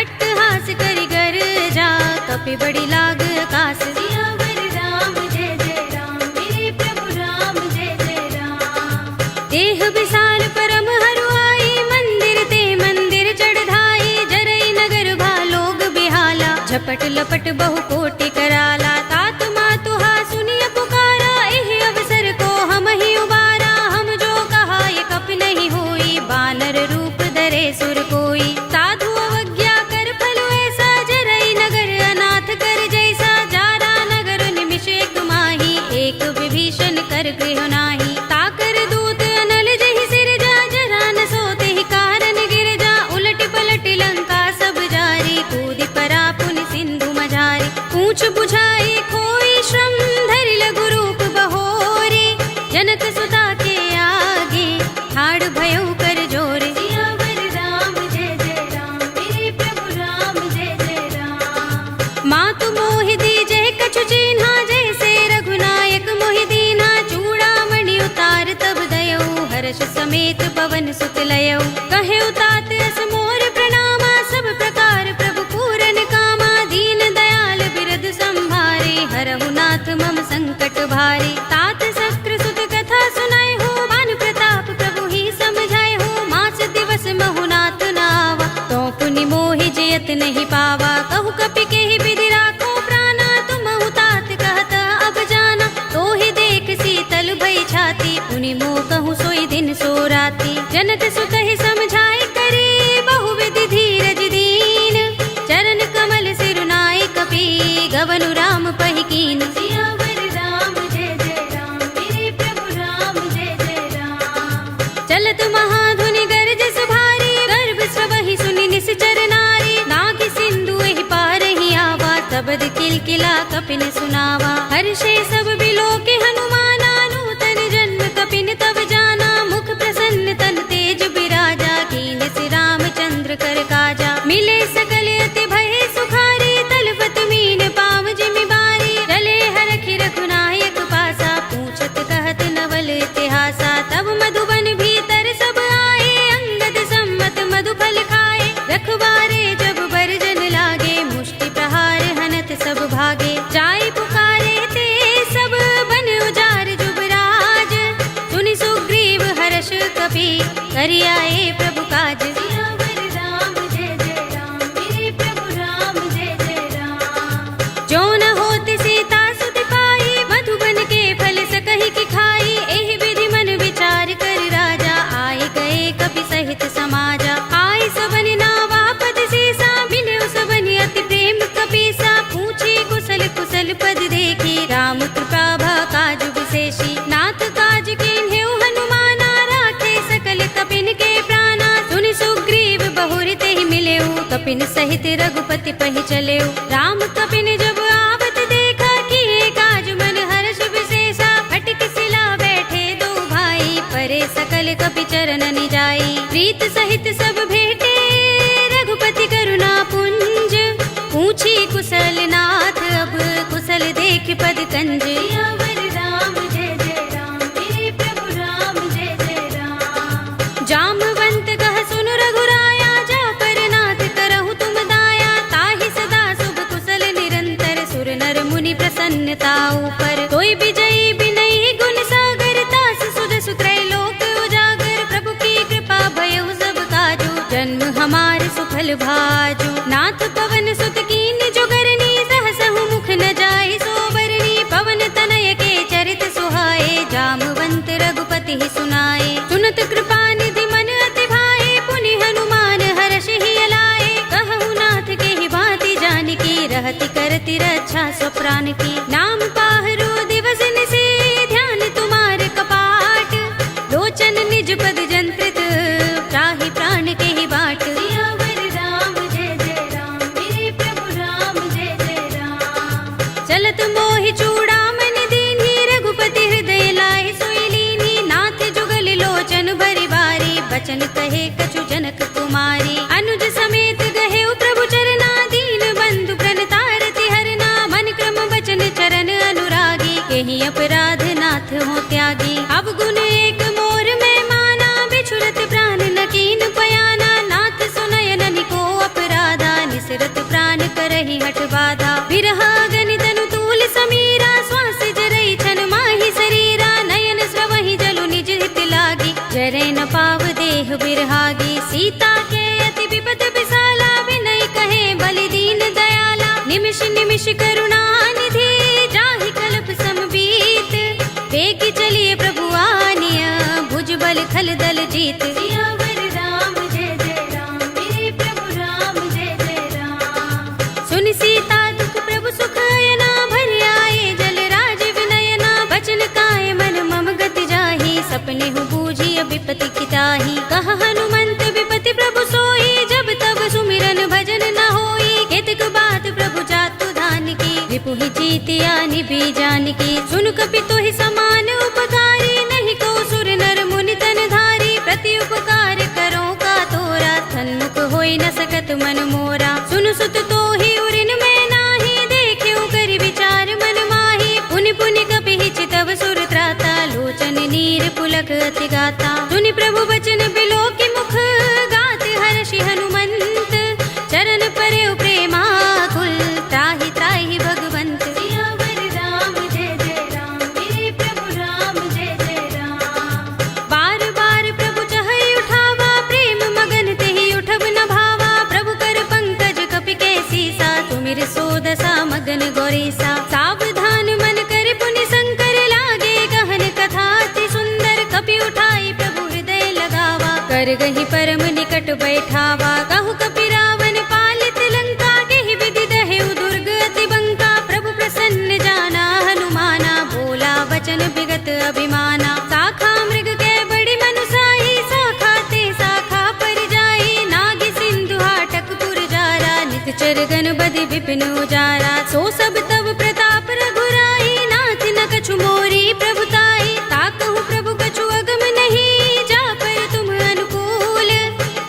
अट्टहास करि गर्जा, कपि बड़ी लाग आकाश। सियावर राम जय जय राम, मेरे प्रभु राम जय जय राम। देह विशाल परम हरुआई, मंदिर ते मंदिर चढ़ाई। जरई नगर भालोग बिहाला, झपट लपट बहु कोटि कराला। तात मातु हा सुनिय पुकारा, एहि अवसर को हम ही उबारा। हम जो कहा ये कपि नहीं होई, बानर रूप धरे सुर कोई। साधु अवज्ञा कर फल ऐसा, जरई नगर अनाथ कर जैसा। जारा नगर निमिष एक माही, एक विभीषण कर गृह नाही। ताकर दूत अनल जहि सिर जा, जरा न सोते ही कारण गिर जा। उलट पलट लंका सब जारी, कूदि परा पुनि सिंधु मझारी। पूछ बुझाई खोई श्रम, धरि लघु रूप बहोरे। जनक सुता के आगे, ठाड़ भयउ कर जोरे। सियावर राम जय जय राम, मेरे प्रभु राम जय जय राम। मातु मोहि दीजहि कछु चिन्हा, जैसे रघुनायक मोहि दीन्हा। चूड़ामणि उतार तब दयऊ, हर्ष समेत पवन सुत लयऊ। कहे उतात अस मोर प्रणामा, सब प्रकार प्रभु पूरन कामा। दीन दयाल बिरद संभारे, हरहु नाथ मम संकट भारे। तात शक्र सुत कथा सुनाए हो, मान प्रताप प्रभु ही समझाए हो। मास दिवस महु नाथ नावा, तो पुनि मोहि जयत नहीं पावा। कहु कपि केहि विधि राखो प्राणा, तुमहु तात कहत अब जाना। तो ही देख शीतल भई छाती, पुनि मोह कहूँ सोई दिन सो राती। जनक सुत ही समझाए करे, बहु विधि धीरज दीन। चरण कमल सिरुनाए कपि, गवनु राम पहि कीन। सियावर राम जय जय राम, मेरे प्रभु राम जय जय राम। चलत महाधुनि गरज सुभारी, गर्भ स्वहि सुनि निश्चर नारी। नाग सिंधु एहि पार ही आवा, तबद किलकिला कपिन सुनावा। हर्षे सब बिलोके हनुमाना, नूतन जन्म कपिन तब जाना। मुख प्रसन्न तन तेज बिराजा, कीन सि रामचंद्र कर काजा। मिले सकल अति भय सुखारी, तलपत मीन पाव जिमि बारी। चले हरखि रघुनायक पासा, पूछत कहत नवल इतिहासा। तब मधुबन भीतर सब आए, अंगद सम्मत मधु फल खाए। रखवारे जब बरजन लागे, मुष्टि प्रहार हनत सब भागे। जाय पुकारे ते सब बन उजार जुबराज। सुनि सुग्रीव हर्ष कपि, करि आए प्रभु काज। सियावर राम जय जय राम, मेरे प्रभु राम जय जय राम। जो न होत सीता सुत पाई, मधुबन के फल सकहि की खाई। एहि विधि मन विचार कर राजा, आए गए कपि सहित समाजा। आए सबनि नावा पद सीसा, मिले सबनि अति प्रेम कपीसा। पूछी कुशल कुशल पद देखी, राम कृपा भा काज विशेषी। नाथ काज कीन्हेउ हनुमाना, राखे सकल कपिन के प्राणा। सुनि सुग्रीव बहुरि तेहि मिलेउ, कपिन सहित रघुपति पहि चलेउ। राम कपिन जब आवत देखा, किए काज मन हर्ष विशेषा। फटक सिला बैठे दो भाई, परे सकल कपि चरण निजाई। प्रीत सहित सब भेटे, रघुपति करुणा पुंज। पूछी कुशल नाथ, अब कुशल देख पद कंज। सियावर राम जय जय राम, मेरे प्रभु राम जय जय राम। जामवंत कह सुनु रघुराया, जा पर नाथ करहु तुम दाया। ताहि सदा शुभ कुशल निरंतर, सुर नर मुनि प्रसन्नता ऊपर। कोई विजयी बिनहि गुण सागर, तास सुध सुत्रैलोक उजागर। प्रभु की कृपा भयउ सब काजू, जन्म हमार सुफल भाजू। नाथ पवन सुत कीन जो करनी, सहसहु मुख न जाय सोबरनी। पवन तनय के चरित सुहाए, जामवंत रघुपति ही सुनाए। सुनत कृपा निधि मन अति भाए, पुनि हनुमान हर्ष ही अलाए। कहु नाथ के ही भांति जानकी, रहति करति रक्षा स्वप्राण की। नाम पाहरो दिवस निसे ध्यान तुम्हारे कपाट, लोचन निज पद जंत्रित त्राहि प्राण के ही बाट। सियावर राम जय जय राम, मेरे प्रभु राम जय जय राम। चलत मोहि चूड़ामणि दीन्ही, रघुपति हृदय लाए सोई लीन्ही। नाथ जुगल लोचन भरि बारी, बचन कहे कछु जनक कुमारी। अनुज समेत गहे प्रभु चरना, दीन बंधु प्रणतारति हरना। मन क्रम बचन चरण अनुरागी, केहि अपराध नाथ हो त्यागी। अवगुण एक मोर में माना, बिछुरत प्राण न कीन पयाना। नाथ सुनयन निको अपराधा, निसरत प्राण करहि हठ बाधा। बिरहा गणित तनु तूल समीरा, श्वास जरई छन माहि शरीरा। नयन स्रवहि जलु निज हित लागी, जरै न पाव देह बिरहागी। सीता के अति विपद विसाला, विनय कहे बलि दीन दयाला। निमिष निमिष करुणा निधि, जाहि कल्प समबीत। बेगी चलिए प्रभु आनिया, भुज बल खल दल जीत। सियावर राम जय जय राम, मेरे प्रभु राम जय जय राम। सुनि सीता दुख प्रभु सुख अयना, भरि आए जल राज विनयना। बचन काय मन मम गति जाहि, सपने हु बूझी विपति किताही। कहा हनुमंत विपति प्रभु सोई, जब तब सुमिरन भजन न होई। केतक बात प्रभु जातु धान की, रिपुहि जीतिया निभि जान की। सुन कपि तोहि समान उपकारी, नहीं को सुर नर मुनि तन धारी। प्रति उपकार करो का तोरा, सन्मुख होई न सकत मन मोरा। सुन सुत तोहि उरिन में नाही, देखियो कर विचार मन माही। पुनि पुनि कपि चितव सुर त्राता, लोचन नीर पुलक अति गाता। सुनि प्रभु बचन बिलो की मुख, गात हर्षि हनुमंत। चरण परे प्रेमाकुल, त्राहि त्राहि भगवंत। सियावर राम जय जय राम, मेरे प्रभु राम जय जय राम। बार बार प्रभु चहई उठावा, प्रेम मगन तेहि उठब न भावा। प्रभु कर पंकज कपि के सीसा, तुमिर सोदसा मगन गौरीसा। सावधान मन कर पुनि शंकर, लागे गहन कथा अति सुंदर। कपि उठाई प्रभु हृदय लगावा, कर गही परम निकट बैठावा। कहु कपि रावण पालित लंका, केहि विधि दहेउ दुर्ग अति बंका। प्रभु प्रसन्न जाना हनुमाना, बोला वचन विगत अभिमाना। शाखा मृग के बड़ी मनुसाही, शाखा ते शाखा पर जाई। नाग सिंधु हाटक पुर जारा, नित गण बधि विपिन उजारा। सो सब तब प्रताप रघुराई, नाथ न कछु मोरी प्रभुताई। ताकहु प्रभु कछु अगम नहीं, जा पर तुम अनुकूल।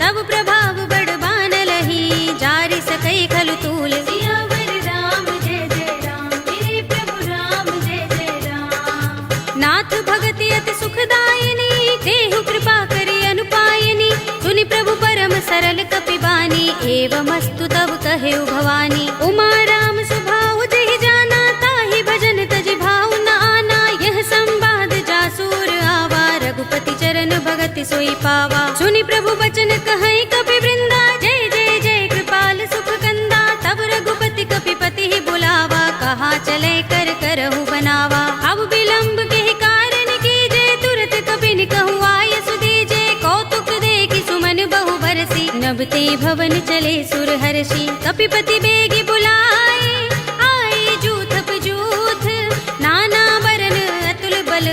तब प्रभाव बड़ बान लही, जारि सकई खलु तूल। सियावर राम जय जय राम, मेरे प्रभु राम जय जय राम। नाथ भगति अति सुखदायिनी, देहु कृपा करि अनुपायिनी। सुनि प्रभु परम सरल कपि बानी, एवमस्तु तब कहे भवानी। उमा राम स्वभाव जहि जाना, ताहि भजन तजि भाव न आना। यह संवाद जासूर आवा, रघुपति चरण भगति सोई पावा। सुनि प्रभु बचन कहै कपि वृंदा, जय जय जय कृपाल सुख कंदा। तब रघुपति कपि पति ही बुलावा, कहा चले कर करहु बनावा। अब विलंब के कारण कीजे, तुरत कपिन कहु आय सुदीजे। कौतुक देखि सुमन बहु बरसी, नभते भवन चले सुर हर्षि। कपिपति बेगी बुलाए, आए जूथ जूथ। नाना बरन अतुल बल,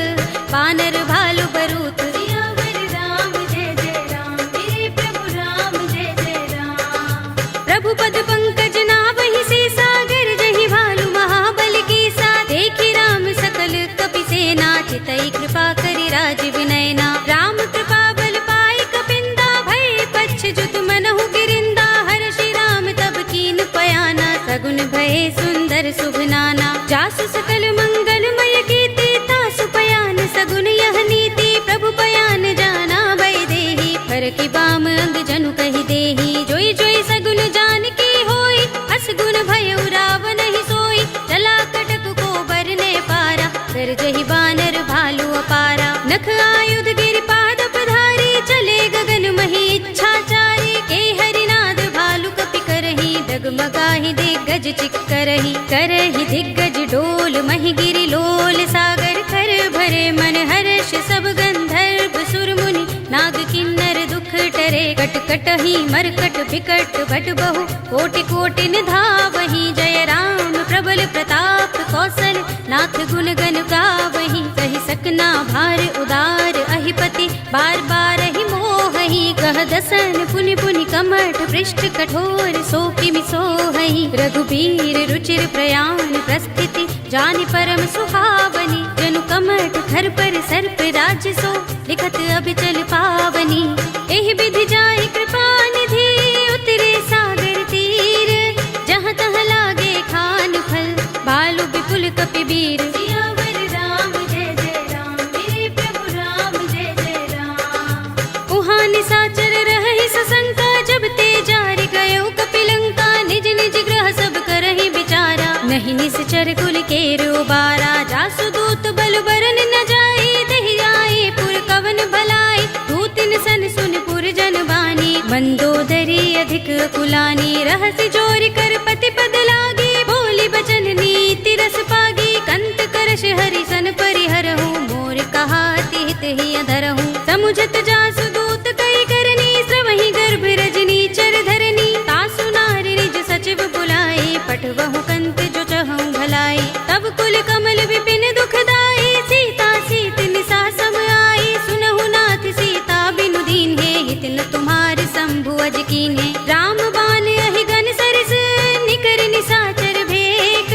बानर भालु बरूथ। सियावर राम जय जय राम, मेरे प्रभु राम जय जय राम। प्रभु पद पंकज नावहि सीसा, गरजहि भालु महाबल कीसा। देखि राम सकल कपि सेना, चितई कृपा करि राज विनयना। राम कृपा बल पाई कपिंदा, भय पच्छ जुत मनहु गिरिंदा। हर्षि राम तब कीन पयाना, सगुन भय सुंदर शुभ नाना। जासु सकल मंगलमय कीर्ति, तासु पयान सगुन यह नीति। प्रभु पयान जाना भय देहि, फरकि बाम अंग जनु कहि देहि। जोई जोई सगुन जान की होई, अस गुण भयउ रावण ही सोई। चला कटक को बरने पारा, कर जहि बानर भालु अपारा। नख आयुध गिरि पाद पधारी, चले गगन मही इच्छाचारी। के हरिनाद भालु कपि करहि, डगमगाहि दिग्गज चिक्करहि। करहि दिग्गज डोल, महि गिरि लोल सागर। कर भरे मन हर्ष सब गंधर्व सुर मुनि, नाग किन्नर दुख टरे। करे। कट कट ही मरकट बिकट भट बहु कोटि कोटि निधावहि। जय राम प्रबल प्रताप कौशल नाथ गुण गण गावहि। कहि सकना भार उदार अहिपति बार बार ही मोहहि। कह दसन पुनि पुनि कमठ पृष्ठ कठोर सो किमि सोहहि। रघुबीर रुचिर प्रयाण प्रस्थिति जानि परम सुहावनी। जनु कमठ घर पर सर्प राज्य सो लिखत अभिचल पावनी। एहि विधि जाहि कृपा निधि उतरे सागर तीर। जहाँ तहाँ लागे खान फल बालु विपुल कपिबीर। सियावर राम जय जय राम मेरे प्रभु राम जय जय राम। उहाँ निसाचर रहहि सशंका जब ते जारि गयो कपिलंका। निज निज ग्रह सब करहि विचारा नहीं निश्चर कुल केरो बारा। जासु दूत बल बरन न जाई दहि आए पुर कवन भलाई। दूतिन सन सुन पुर जन बानी मंदोदरी अधिक कुलानी। रहसि जोरि कर पति पद लागी बोली बचन नीति रस पागी। कंत करश हरि सन परिहरहु मोर कहा हित ही अधरहु। समुझत जासु दूत कई करनी श्रवहि गर्भ रजनी चर धरनी। तासु नारि निज सचिव बुलाए पठवहु कंत जो चहु भलाई। तब कुल कमल विपिन दुखदाई सीता सीत निसा सम आई। सुनहु नाथ सीता बिनु दीन है हित न तुम्हार शंभु अज कीन्हे। राम बान अहि गन सरस निकर निसाचर भेक।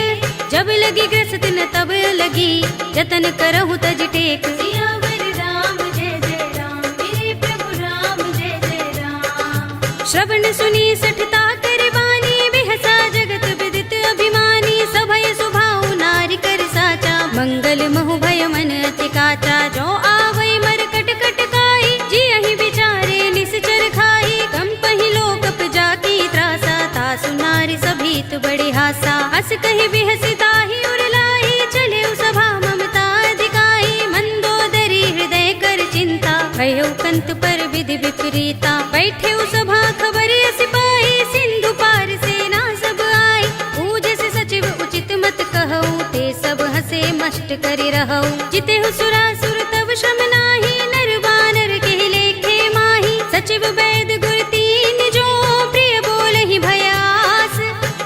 जब लगी ग्रस्त न तब लगी जतन करहु तज टेक। सियावर राम जय जय राम मेरे प्रभु राम जय जय राम। श्रवण सुनी सठता कर बानी बिहसा जगत विदित अभिमानी। सभय सुभाउ नारी कर साचा मंगल महु भय मन अति काचा। जो आवै मर कट कट काई जियहि विचारे निश्चर खाई। कंपहि लोकप जाकी त्रासा तासु नारी सभीत बड़े हासा। हस कहि बिहसि ताहि उरलाई चले सभा ममता अधिकाई। मंदोदरी हृदय कर चिंता भयो कंत पर विधि विपरीता। बैठे सभा खबर सिपाही सिंधु पार सेना सब आई। पूजस सचिव उचित मत कहऊ ते सब हसे मष्ट करि रहऊ। जितेहु सुरासुर तब श्रम नाही नर बानर के लेखे माही। सचिव वैद गुर तीन जो प्रिय बोलहि भयास।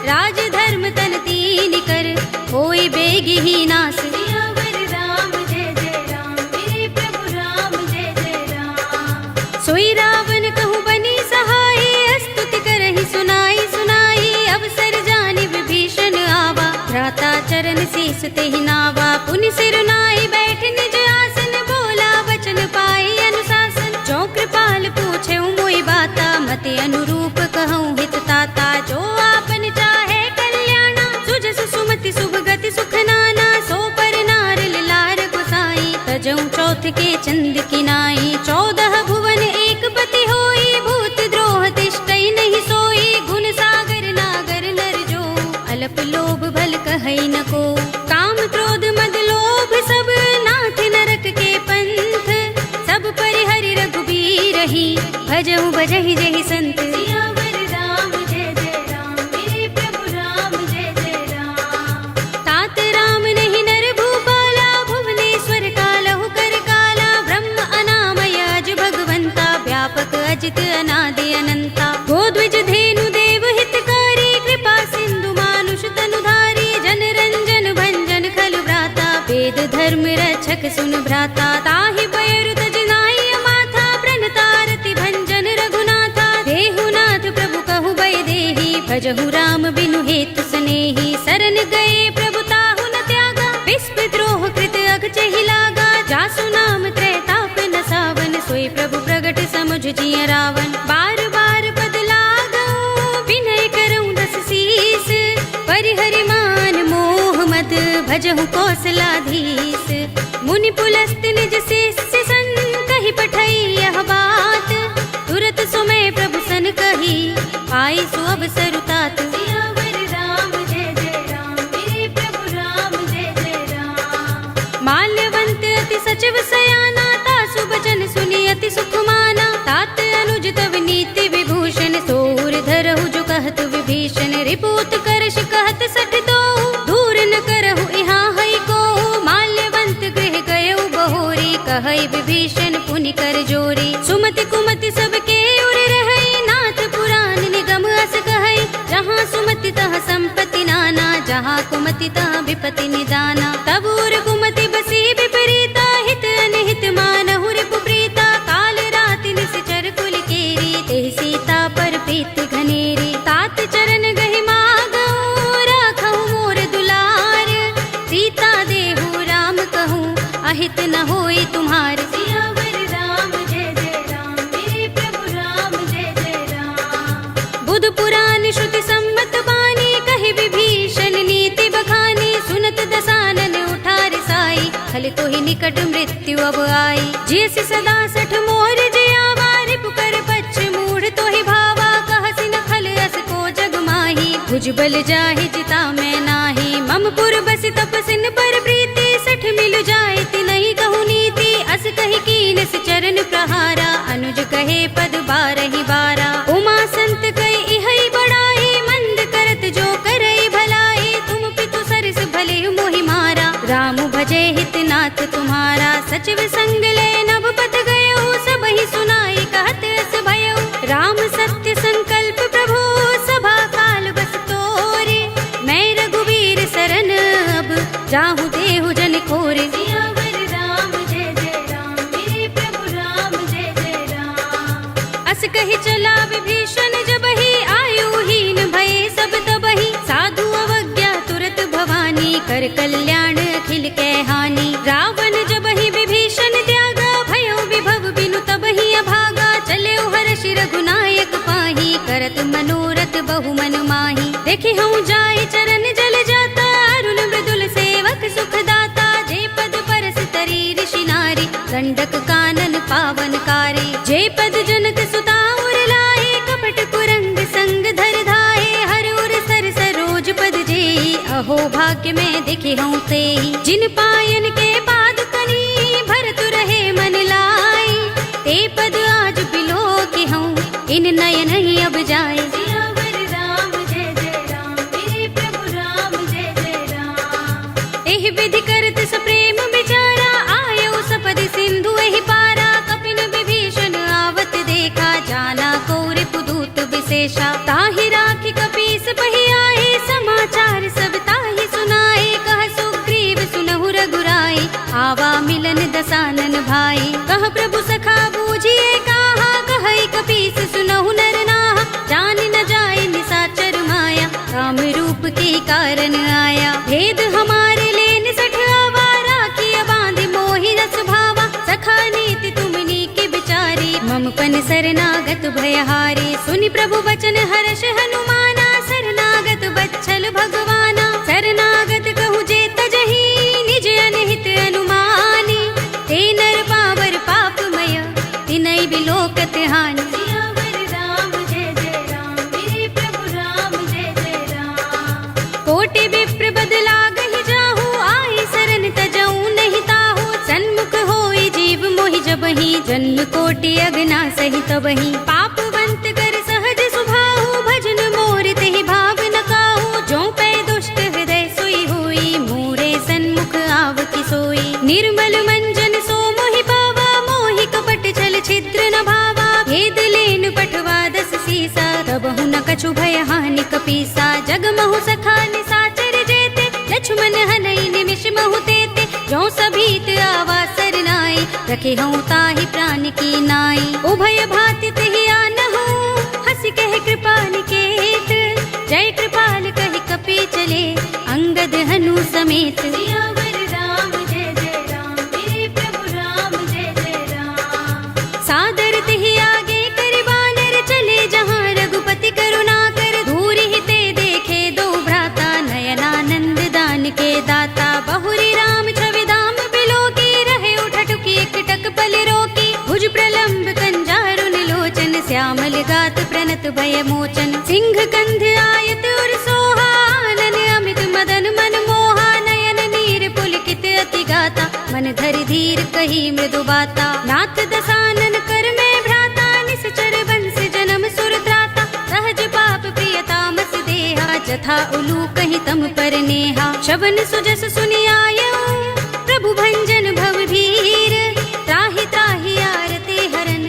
राज धर्म तन तीन कर होई बेगी ही नास। सियावर राम जय जय राम मेरे प्रभु राम जय जय राम। सोई रावण कहु बनी सहाय स्तुति करहि सुनाई सुनाई। अवसर जानि विभीषण आवा भ्राता चरण शीस तेहि नावा। पुनि सिर नाई बैठ निज आसन बोला वचन पाई अनुशासन। जो कृपाल पूछे मोई बाता मते अनुरूप कहूँ हित ताता। जो आपन चाहे कल्याणा सुजस सुमति शुभ गति सुख नाना। सो पर नार लार गोसाई तजऊ चौथ के चंद किनाई। 14 भुवन एक पति होई भूत द्रोह तिष्ठई नहीं सोई। गुण सागर नागर नर जो अल्प लोभ भल कहई न को। काम क्रोध मद लोभ सब नाथ नरक के पंथ। सब परिहरि रघुबीर ही भजहु भजहि जहि संत। सियावर राम जय जय राम मेरे प्रभु राम जय जय राम। तात राम नहीं नर भूपाला भुवनेश्वर कालहु कर काला। ब्रह्म अनामय अज भगवंता व्यापक अजित अनादि अनंता। गोद्विज धेनु देव हितकारी कृपा सिंधु मानुष तनुधारी। जन रंजन भंजन खल भ्राता वेद धर्म रक्षक सुन भ्राता। ताहि बयरु तज नाई माथा प्रणतारति भंजन रघुनाथा। देहुनाथ प्रभु कहु भय देहि भजहु राम बिनु हेतु सनेहि। सरन गए प्रभु ताहु न त्यागा विस्प द्रोह कृत अघचहि लागा। जासु नाम त्रैताप न सावन सोई प्रभु प्रगट समुझ जिय रावण। बार बार पद लागऊ विनय करऊँ दस शीस। परिहरि मान मोह मद भजहु कौशलाधीश। मुनि पुलस्त निज शिष्य सन कहि पठई यह बात। तुरत सुमय प्रभु सन कही पाई सु अवसर तात। सियावर राम जय जय राम मेरे प्रभु राम जय जय राम। माल्यवंत अति सचिव सयाना तासु बचन सुनि अति सुख माना। तात अनुज तव नीति विभूषण सोर धरहु जो कहत विभीषण। रिपुत करश कहत सठ दो दूर न करहु यहाँ हई को। माल्यवंत गृह गयो बहु सुमति कुमति सबके उर रहई, नाथ पुराण निगम अस कहई। जहाँ सुमति तह संपत्ति नाना, जहाँ कुमति तह विपत्ति निदाना। तब उर कुमति बसी विपरीता, हित अनहित मानहु रिपु प्रीता। काल राति निश्चर कुल केरी, तेहि सीता पर प्रीति घनेरी। तात चरण गहि मागहु, राखहु मोर दुलार। सीता देहु राम कहूँ, अहित न होई तुम्हार। सियावर राम जय जय राम, मेरे प्रभु राम जय जय राम। बुध पुराण श्रुति सम्मत बानी, कहि विभीषण नीति बखानी। सुनत दसानन उठा रिसाई, खल तो ही निकट मृत्यु अब आई। जैसी सदा सठ मोर जयावा, रिपु कर पच्छ मूढ़ तो ही भावा। कहसी न खल अस को जग माही, भुजबल जाहि जिता मैं नाही। मम पुर बसि तपसिन पर प्रीति, सठ मिल जाए तिनहि कहु नीति। अस कहि कीनस चरण प्रहारा, अनुज कहे पद बारहि बारा। उमा संत कहि इहै बड़ाई, मंद करत जो करई भलाई। तुम पितु सरस भले मोहि मारा, राम भजे हित नाथ तुम्हारा। सचिव संग ले नभ पत गयो, सबहि सुनाई कहत अस भयो। राम सत्य संकल्प प्रभु, सभा काल बस तोरे। मैं रघुवीर सरन अब, जाहु देहु जन खोरे। सियावर राम जय जय राम, मेरे प्रभु राम जय जय राम। अस कहि चला विभीषण जबहि, आयुहीन भये सब तबहि। साधु अवज्ञा तुरत भवानी, कर कल्याण अखिल के हानि। रावण जबहि विभीषण त्यागा, भयो विभव बिनु तबहि अभागा। चले हर्षि रघुनायक पाही, करत मनोरथ बहु मन माही। देखि हूँ जाय चरण जल जाता, अरुण मृदुल सेवक सुख दाता। जे पद परस तरी ऋषि नारी, गंडक कानन पावन कारी। जे पद जनक सुता उर लाए, कपट कुरंग संग धर धाये। हर उर सर सरोज पद जेई, अहो भाग्य में दिखे हूँ तेई। जिन पायन के पाद कनी, भरत रहे मन लाई। ते पद आज बिलो के हूँ, इन नयन ही अब जाए। सियावर राम जय जय राम, मेरे प्रभु राम जय जय राम। एहि विधि करत सप्रेम विचारा, आयो सपदि सिंधु एहि पारा। कपिन विभीषण आवत देखा, जाना कौरि पुदूत विशेषा। ताहि राखी कपीस बहि आए, समाचार सब ताहि सुनाए। कह सुग्रीव सुनहु रघुराई, आवा मिलन दसानन भाई। कह प्रभु सखा बूझिए कहा, कहई कपीस सुनहु नर नाहा। जान न जाए निसाचर माया, काम रूप के कारण आया। भेद हमारे लेन सठ आवारा, किया बांध मोहि रस भावा। सखा नीति तुमनी के बिचारी, मम पन शरणागत भयहारी। सुनि प्रभु वचन हर्ष हनुमाना, शरणागत बच्छल भगवाना। शरणागत कहु जे तजहि, निज अनहित अनुमानी। ते नर पावर पापमय, तिनै बिलोकत हानि। सियावर राम जय जय राम, मेरे प्रभु राम जय जय राम। कोटि विप्र बदला गहि जाहु, आई सरन तजऊ नहीं ताहु। सन्मुख होई जीव मोहि जबहि, जन्म कोटि अगना सहि तबहि। पापवंत कर सहज सुभाहु, भजन मोर तेहि भाव न काहू। जो पै दुष्ट हृदय सोई होई, मोरे सन्मुख आव कि सोई। निर्मल मंजन सो मोहि पावा, मोहि कपट छल छिद्र न भावा। भेद लेन पठवा दस सीसा, तबहु न कछु भय हानि कपीसा। जगमहु सखा निसाचर जेते, लक्ष्मण हनई निमिष महु तेते। जो सभीत आवा सरनाई, रखे हूँ ताहि प्राण की नाई। उभय भाति तेहि आनहु, हंसी कह कृपा निकेत। जय कृपाल कहि कपि चले, अंगद हनु समेत। सियावर राम जय जय राम, मेरे प्रभु राम जय जय राम। सादर तेहि आगे करि बानर, चले जहाँ रघुपति करुणा कर। धूरि ही ते देखे दो भ्राता, नयनानंद दान के दाता। बहुरी राम छवि धाम बिलो की, रहे उठटुकी एकटक पल रोकी। भुज प्रलंब कंजारुन लोचन, श्यामल गात प्रणत भय मोचन। सिंह कंध आयत उर सोहा, आनन अमित मदन मन मोहा। नयन नीर पुलकित अति गाता, मन धरि धीर कही मृदु बाता। नाथ दसानन कर में भ्राता, निश्चर बंस जन्म सुर त्राता। सहज पाप प्रिय तामस देहा, जथा उलू कहीं तम पर नेहा। शबन सुजस सुनि आयऊ, प्रभु भंजन भव भीर। त्राहि त्राहि आरते हरन,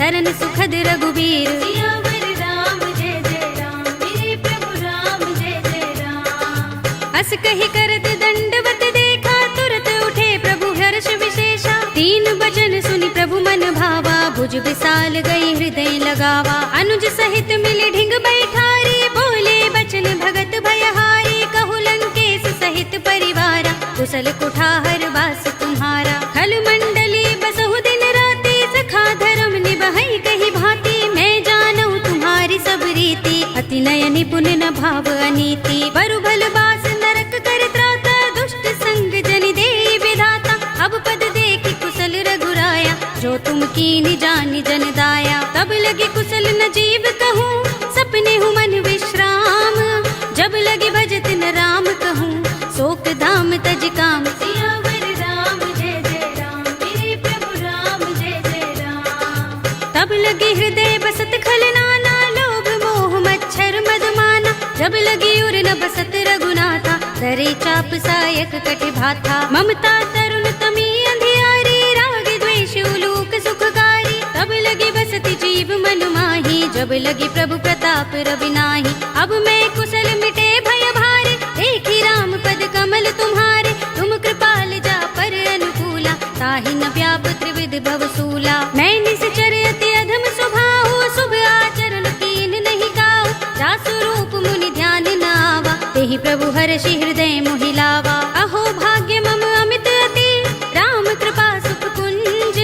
सरन सुखद रघुबीर। सियावर राम जय जय राम, मेरे प्रभु राम जय जय राम। अस कहि करत दंडवत देखा, तुरत उठे प्रभु हर्ष विशेषा। तीन बचन सुनि प्रभु मन भावा, भुज विशाल गई हृदय लगावा। अनुज सहित मिल ढिंग बैठारी, बोले बचन भगत भयहारी। कहु लंकेश सहित परिवारा, कुशल कुठार वास तुम्हारा। खल मंडली बसहु दिन राति, सखा धर्म निबहै कही भांति। मैं जानऊ तुम्हारी सब रीति, अति नय निपुण न भाव अनीति। बरु भल बास नरक कर त्राता, दुष्ट संग जनि देई विधाता। अब पद देखि कुशल रघुराया, जो तुम कीनि जानि जन दाया। तब लगे कुशल न जीव कहूँ, सपने हूँ मन विश्राम। जब लगे भजत न राम कहूँ, शोक धाम तज काम। सियावर राम जय जय राम, मेरे प्रभु राम जय जय राम। तब लगे हृदय बसत खल नाना, लोभ मोह मच्छर मदमाना। जब लगी उर न बसत रघुनाथा, धरे चाप सायक कटि भाथा। ममता तरुण तमी अंधियारी, राग द्वेष उलूक सुखकारी। तब लगी बसति जीव मन माही, जब लगी प्रभु प्रताप रवि नाही। अब मैं कुशल मिटे भय भारे, देखी राम पद कमल तुम्हारे। तुम कृपाल जा पर अनुकूला, ताहि न व्याप त्रिविध भवसूला। मैं निश्चर अति अधम स्वभाव, शुभ आचरण कीन नहीं काऊ। जासु रूप मुनि ध्यान न आवा, तेहि प्रभु हर्षि हृदय मोहि लावा। अहो भाग्य मम अमित अति, राम कृपा सुख कुंज।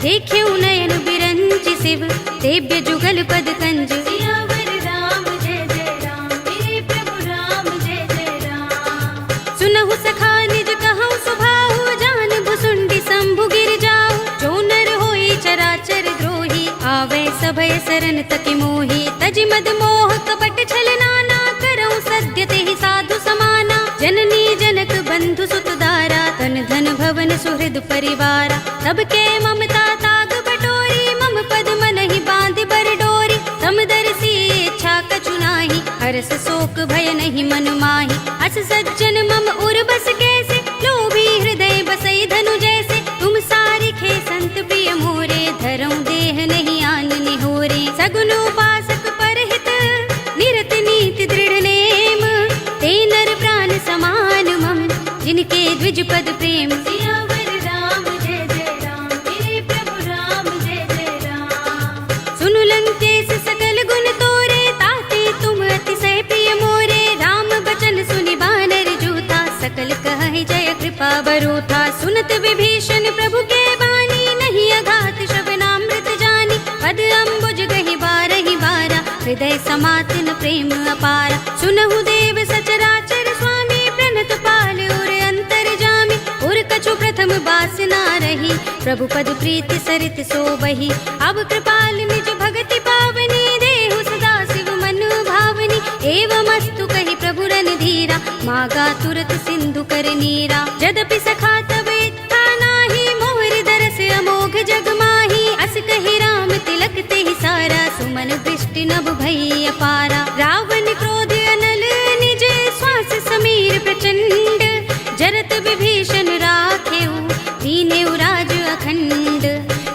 देख्यऊ नयन बिरंचि शिव, सेव्य जुगल पद कंज। सियावर राम जय जय राम, मेरे प्रभु राम जय जय राम। सुनहु सखा निज कहूँ सुभाहु, जान भुसुंडी शंभु गिर जाऊ। जो नर होई चराचर द्रोही, आवे सभय सरन तकि मोही। तजि मद मोह कपट छल नाना, करऊँ सद्य तेहि साधु समाना। जननी जनक बंधु सुत दारा, तन धन भवन सुहृद परिवारा। सबके ममता ताग बटोरी, मम पद मनहि बांधि बर डोरी। समदर्शी इच्छा कछु नाही, हरस शोक भय नहीं मन माही। अस सज्जन मम उर बस कैसे, लोभी हृदय बसई धनु जैसे। तुम सारिखे संत प्रिय मोरे, धरऊँ देह नहीं आन निहोरे। सगुन उपासक परहित, निरत नीति दृढ़ नेम। ते नर प्राण समान मम, जिनके द्विज पद प्रेम। सियावर राम जय जय राम, मेरे प्रभु राम जय जय राम। सुनु लंकेश सकल गुण तोरे, ताते तुम अतिशय प्रिय मोरे। राम बचन सुनि बानर जूथा, सकल कहहि जय कृपा बरूथा। सुनत विभीषण प्रभु के बानी, नहीं अघात श्रवणामृत जानी। पद अम्बुज गहि बारहि बारा, हृदय समातन प्रेम अपारा। सुनहु देव सचराचर स्वामी, प्रणत पाल उर अंतर जामी। उर कछु प्रथम बासना रही, प्रभु पद प्रीति सरित सोबही। अब कृपाल निज भगति पावनी, देहु सदा शिव मन भावनी। एवमस्तु कहि प्रभु रणधीरा, मागा तुरत सिंधु कर नीरा। यद्यपि सखा तब इच्छा नाही, मोहर दरस अमोघ जग माही। अस कहि राम तिलक तेहि सारा, सुमन दृष्टि नभ भई अपारा। रावण क्रोध अनल निज, श्वास समीर प्रचंड। जरत विभीषण राखेऊ, दीनेऊ राज अखंड।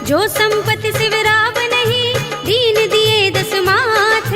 जो संपत्ति शिव रावण ही, दीन दिए दस माथ।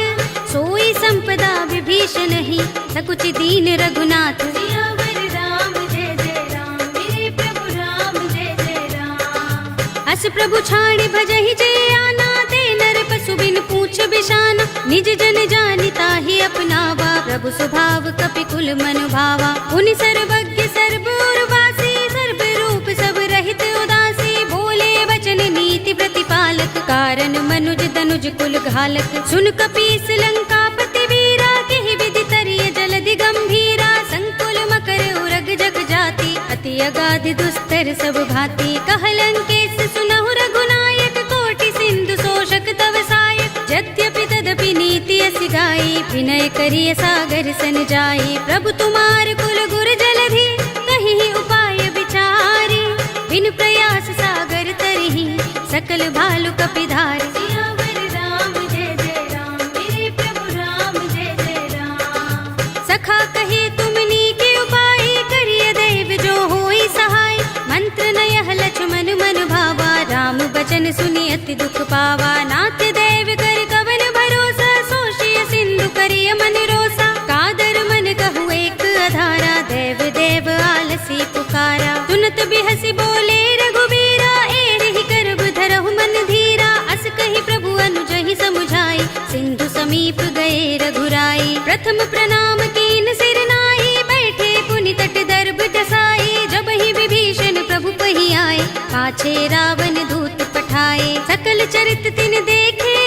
सोई संपदा विभीषण ही, सकुच दीन रघुनाथ। सियावर राम जय जय राम, मेरे प्रभु राम जय जय राम। अस प्रभु छाड़ भजहि जय आना, ते नर पशु बिन पूछ बिशाना। निज जन जानिता ही अपनावा, प्रभु स्वभाव कपि कुल मन भावा। उनि सर्वज्ञ सर्व उर्वासी, सर्व रूप सब रहित उदासी। बोले वचन नीति प्रतिपालक, कारण मनुज तनुज कुल घालक। सुन कपीस लंकापति वीरा, केहि विधि तरिय जलधि गंभीरा। संकुल मकर उरग जग जाति, अति अगाध दुस्तर सब भांति। कह लंकेश सुनहु रघुनायक, कोटि सिंधु शोषक तव सायक। यद्यपि तदपि नीति अस गाई, विनय करिय सागर सन जाई। प्रभु तुम्हार कुल गुर जलधि, कहीं उपाय विचारी। बिन प्रयास सागर तरही, सकल भालु कपिधारी। सियावर राम जय जय राम, मेरे प्रभु राम जय जय राम। सखा कहे तुमनी के उपाय, करिय दैव जो होई सहाय। मंत्र नयह लक्ष्मण मन भावा, राम बचन सुनि अति दुख पावा। नाथ देव कर कवन भरोसा, सोशिय सिंधु करिय मन रोसा। कादर मन कहु एक अधारा, देव देव आलसी पुकारा। सुनत बिहसी बोले रघुबीरा, एहि करब धरहु मन धीरा। अस कहि प्रभु अनुजहि समुझाई, सिंधु समीप गए रघुराई। प्रथम प्रणाम कीन सिर नाई, बैठे पुनि तट दर्भ दसाई। जब ही विभीषण प्रभु पहि आए, पाछे रावण दूत पठाए। सकल चरित तिन देखे,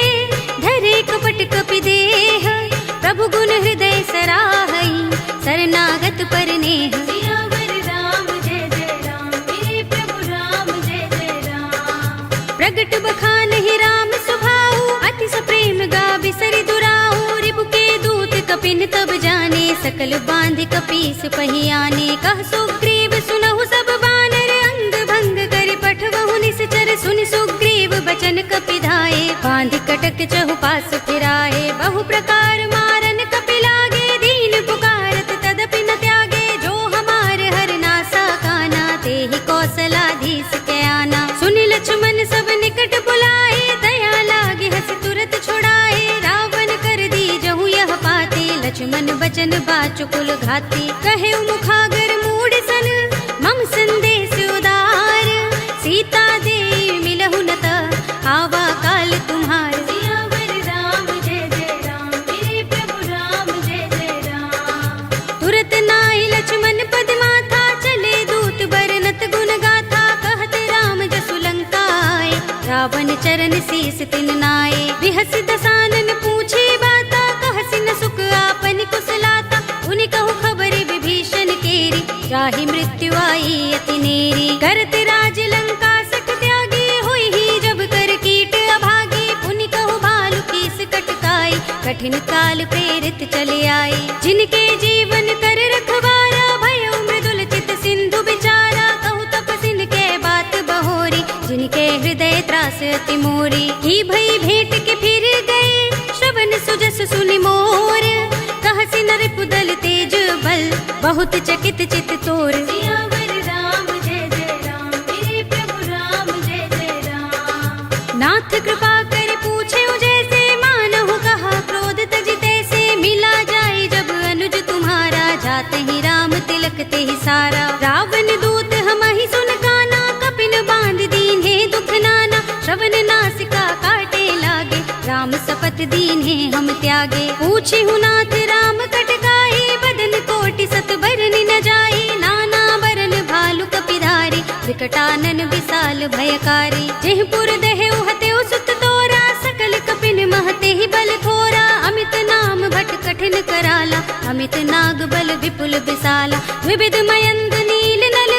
धरे कपट कपि देह। प्रभु गुण हृदय सराहई, शरणागत पर नेह। सियावर राम जय जय राम, मेरे प्रभु राम जय जय राम। प्रगट बखान ही राम सुभाऊ, अति सप्रेम गा बिसरि दुराऊ। रिपु के दूत कपिन तब जाने, सकल बांध कपीस पहि आने। कह सुग्रीव सुनहु सब बानर, अंग भंग कर पठवहु निश्चर। सुनि सुग्रीव बचन कपि धाये, बांध कटक चहुपास फिराए। बहु प्रकार मारन कपि लागे, दीन पुकारत तदपि न त्यागे। जो हमार हरनासा काना, तेहि कौशलाधीश के आना। सुनि लक्ष्मण सब निकट बुलाए, दया लागे हस तुरत छुड़ाए। रावण कर दी जहु यह पाते, लक्ष्मण बचन बाचुकुल घाती। कहे मुखागर मूढ़ सन, मम संदेश उदार। सीता दे मिलहु न त, आवा काल तुम्हार। सियावर राम जय जय राम, मेरे प्रभु राम जय जय राम। तुरत नाई लक्ष्मण पद माथा, चले दूत बरनत गुण गाथा। कहत राम जसु लंका आए, रावण चरण शीस तिन नाए। बिहस दसानन पूछे बाता, कहसि न सुख आपन कुशलाता। उनि कहु खबर विभीषण केरी, राहि मृत्यु आई अति नेरी। करत राज लंका सठ त्यागी, होई ही जब कर कीट अभागी। पुनि कहु भालु कीस कटकाई, कठिन काल प्रेरित चले आई। जिनके जीवन कर रखवारा, भयो मृदुल चित सिंधु बिचारा। कहु तपसिन के बात बहोरी, जिनके हृदय त्रास अति मोरी। ही भई भेंट के फिर गए, श्रवण सुजस सुनि मोर। कहसि नर पुदल तेज बल, बहुत चकित चित तोर। सियावर राम जय जय राम, मेरे प्रभु राम जय जय राम। नाथ कृपा कर पूछे जैसे, मानहु कहा क्रोध तजिते से। मिला जाए जब अनुज तुम्हारा, जाते ही राम तिलक ते ही सारा। रावण दूत हमहि सुन काना, कपिन बांध दीन्हे दुख नाना। श्रवण नासिका काटे लागे, राम सपत दीन्हे हम त्यागे। पूछे नाथ राम कटकाई, बदन कोटि सत बरनि न जाई। नाना बरन भालु कपिधारी, विकटानन विशाल भयकारी। जेहपुर देहु हतेउ सुत तोरा, सकल कपिन महते ही बल थोरा। अमित नाम भट कठिन कराला, अमित नाग बल विपुल विशाला। विविध मयंद नील नल,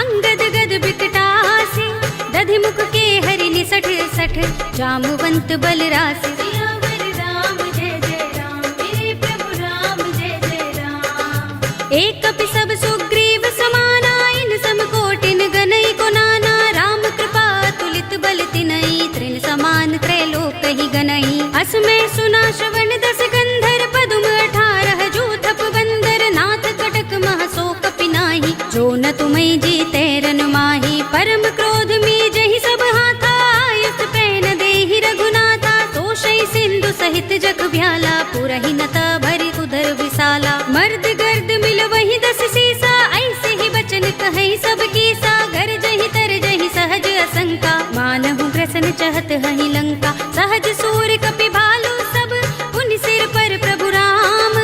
अंगद गद बिकटासी। दधि मुख के हरि निसठ सठ, जामवंत बल रासि। सियावर राम जय जय राम, मेरे प्रभु राम जय जय राम। एक कपि सब सुग्रीव समाना, इन सम कोटिन गनई को नाना। राम कृपा तुलित बल तिनई, तृण समान त्रैलोक ही गनई। अस में सुना श्रवण दस गंधर, पदुम 18 जूथप बंदर। नाथ कटक मह सो कपि नाही, जो न तुम्हें जीते रन माही। परम क्रोध में जहि सब हाथा, आयुष पैन देहि रघुनाथा। तोषई सिंधु सहित जग भ्याला, पुरहि नता भरि उदर विशाला। मर्द गर्द मिल वही 10 सीसा, ऐसे ही बचन कहि सब कीसा। गर जहि तर जहि सहज असंका, मानहु ग्रसन चहत हहि लंका। सहज सूर कपि भालु सब, पुनि सिर पर प्रभु राम।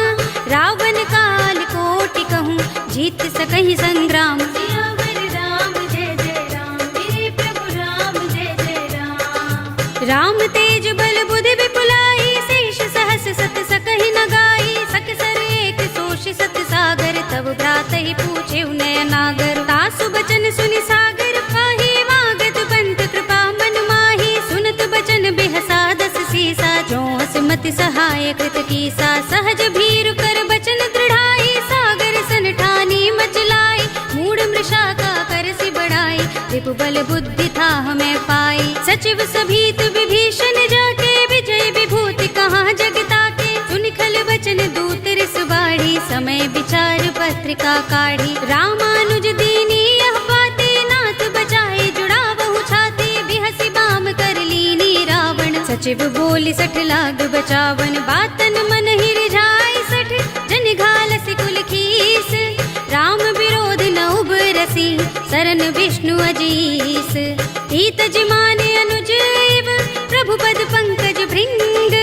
रावण काल कोटि कहूँ, जीत सकहि संग्राम। सियावर राम जय जय राम, मेरे प्रभु राम जय जय राम। राम तेज बल बुद्धि विपुलाई, शेष सहस सत सकहि न गाई। सकसर एक सोष सत सागर, तब भ्रात ही पूछे उनय नागर। तासु बचन सुनि सागर पाही, मागत पंत कृपा मन माही। सुनत बचन बिहसा 10 सीसा, जो हसमति सहाय कृत कीसा। सहज भीरु कर बचन दृढ़ाई, सागर सन ठानी मचलाई। मूढ़ मृषा का करसि बढ़ाई, रिपु बल बुद्धि था हमें पाई। सचिव सभीत विभीषण जाके, विजय विभूति कहाँ जगता के। सुनि खल बचन दूत रिस बाढ़ी, समय विचार पत्रिका काढ़ी। रामानुज दीनी यह बाते, नाथ बचाए जुड़ा बहु छाते। बिहसी बाम कर लीनी रावण सचिव बोली 60 लाग बचावन, बातन मन ही रिझाई 60 जन घालसी कुल खीस। राम विरोध न उबरसी सरन विष्णु अजीस, तीत जिमाने अनुज इव प्रभु पद पंकज भृंग।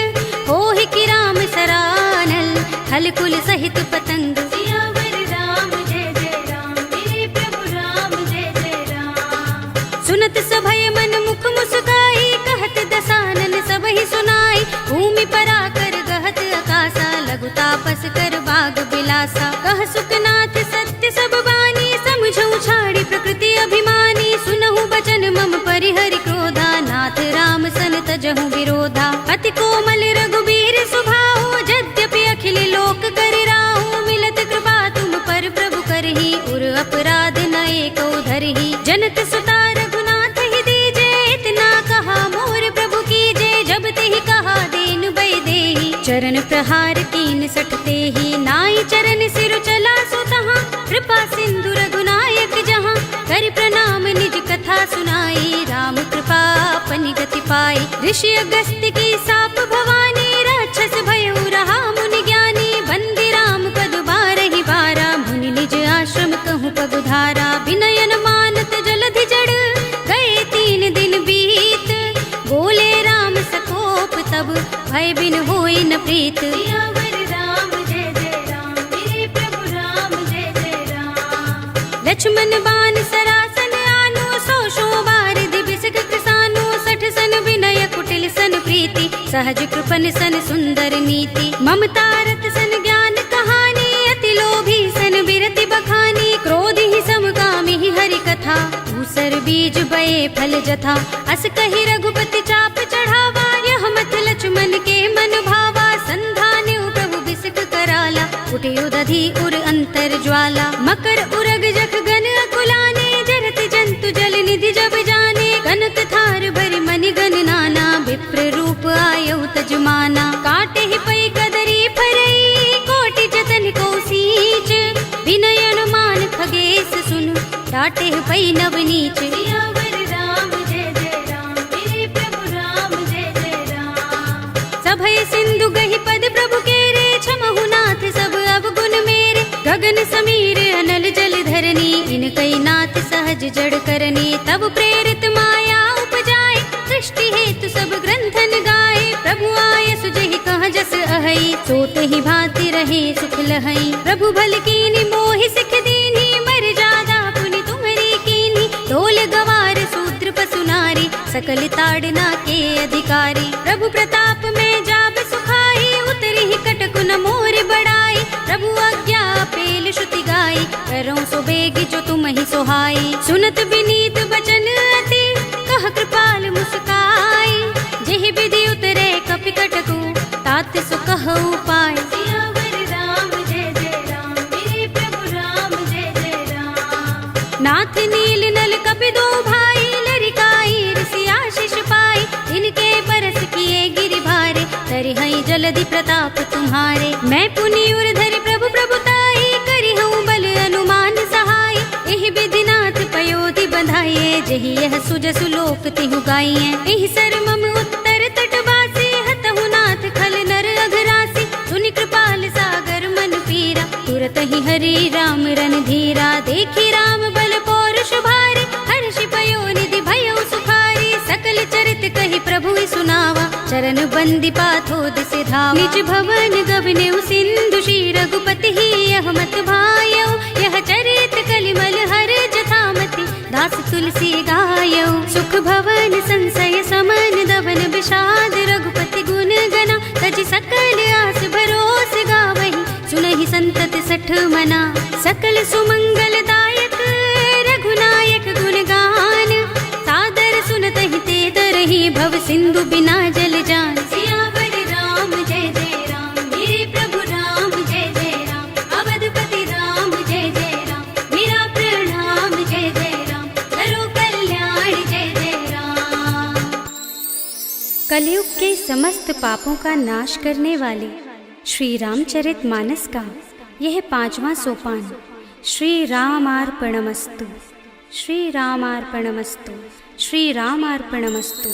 होहि कि राम सरानल खल कुल सहित पतंग। सियावर राम जय जय राम, मेरे प्रभु राम जय जय राम। सुनत सभय मन मुख मुस्काई, कहत दसानन सबहि सुनाई। भूमि पराकर गहत आकाशा, लघु तापस कर बाग बिलासा। कह सुखनाथ सत्य सब बानी, समझऊ छाड़ी प्रकृति अभिमानी। सुनहु बचन मम परिहरि क्रोधा, नाथ राम सन तजहु विरोधा। अति कोमल रघुबीर सुभाहु, यद्यपि अखिल लोक कर राहु। मिलत कृपा तुम पर प्रभु करही, उर अपराध न एको धरही। जनत सुता रघुनाथ ही दीजे, इतना कहा मोर प्रभु कीजे। जब तेहि कहा दीन बै देहि, चरण प्रहार कीन 60 तेहि। नाई चरण सिर चला सो तहाँ, कृपा सिंधु रघुनायक जहाँ। कर प्रणाम निज कथा सुनाई, राम कृपा अपनी गति पाई। ऋषि अगस्त्य की साप भवानी, राक्षस भयउ रहा मुनि ज्ञानी। बंदी राम पद बारहि बारा, मुनि निज आश्रम कहूँ पगुधारा। विनयन मानत जलधि जड़, गए 3 दिन बीत। बोले राम सकोप तब, भय बिन होई न प्रीत। सियावर राम जय जय राम, मेरे प्रभु राम जय जय राम। लक्ष्मण बान सरासन आनो, 100 बारिधि बिसक कृसानो। 60 सन विनय कुटिल सन प्रीति, सहज कृपन सन सुंदर नीति। ममता रत सन ज्ञान कहानी, अति लोभी सन बिरति बखानी। क्रोध ही समकामी ही हरि कथा, धूसर बीज बये फल जथा। अस कहि रघुपति चाप चढ़ावा, यह मत लक्ष्मण के मन भावा। संधान्यु प्रभु बिसक कराला, उठियो दधि उर अंतर ज्वाला। मकर उरग जख गन अकुलाने, जरत जंतु जल निधि जब जाने। कनक थार भरि मनि गन नाना, विप्र रूप आयौ तजमाना। काटे ही पै कदरी फरई, कोटि जतन को सींच। विनयन मान खगेश सुन, डाटे ही पै नवनीच। सियावर राम जय जय राम, मेरे प्रभु राम जय जय राम। सभय सिंधु गहि पद प्रभु केरे, क्षमहु नाथ सब अवगुण मेरे। गगन समीर अनल जल धरनी, इनकई नाथ सहज जड़ करनी। तब प्रेरित माया उपजाए, सृष्टि हेतु सब ग्रंथन गाए। प्रभु आय सुजहि कह जस अहै, सोत ही भांति रहे सुख लहै। प्रभु भल कीनी मोहि सिख दीनी, मर्यादा पुनि तुम्हरी कीनी। ढोल गवार शूद्र पशु नारी, सकल ताड़ना के अधिकारी। प्रभु प्रताप में जाब सुखाई, उतरी ही कटकु न मोर बड़ाई। प्रभु आज्ञा पेल श्रुति गाई, करऊं सो बेग जो तुम ही सोहाई। सुनत विनीत बचन अति, कह कृपाल मुस्काई। जेहि विधि उतरे कपि कटकु, तात सो कहु पाय। सियावर राम जय जय राम, मेरे प्रभु राम जय जय राम। नाथ नील नल कपि दो भाई, लरिकाई ऋषि आशीष पाई। इनके परस किए गिरि भारे, तरिहै जलधि प्रताप तुम्हारे। मैं पुनि उर धरि प्रभु प्रभुताई, करिहऊँ बल अनुमान सहाय। एहि विधि नाथ पयोधि बंधाइए, जेहि यह सुजसु लोक तिहु गाइए। एहि सर मम उत्तर तटवासी, हतहु नाथ खल नर अघरासी। सुनि कृपाल सागर मन पीरा, तुरत ही हरि राम रन धीरा। देखी राम बल पौरुष भारी, हर्षि पयो निधि भयउ सुखारी। सकल चरित कहि प्रभु सुनावा, चरण बंदी पाथोद से धावा। निज भवन गबनेउ सिंधु, श्री रघुपति ही यह मत भायौ। यह चरित कलिमल हर जथामति, दास तुलसी गायौ। सुख भवन संशय समन, दवन विषाद रघुपति गुण गना। तज सकल आस भरोस गावहि, सुनहि संतत 60 मना। सकल सुमंगल दायक रघुनायक गुण गान, सादर सुनतहि ते तरहि भव सिंधु बिना जल जान। सियावर राम जय जय राम, मेरे प्रभु राम जय जय राम। अवधपति राम जय जय राम, मेरा प्रणाम जय जय राम। करो कल्याण जय जय राम। कलयुग के समस्त पापों का नाश करने वाले श्री रामचरितमानस का यह 5वां सोपान श्री रामार्पणमस्तु, श्री रामार्पणमस्तु, श्री रामार्पणमस्तु।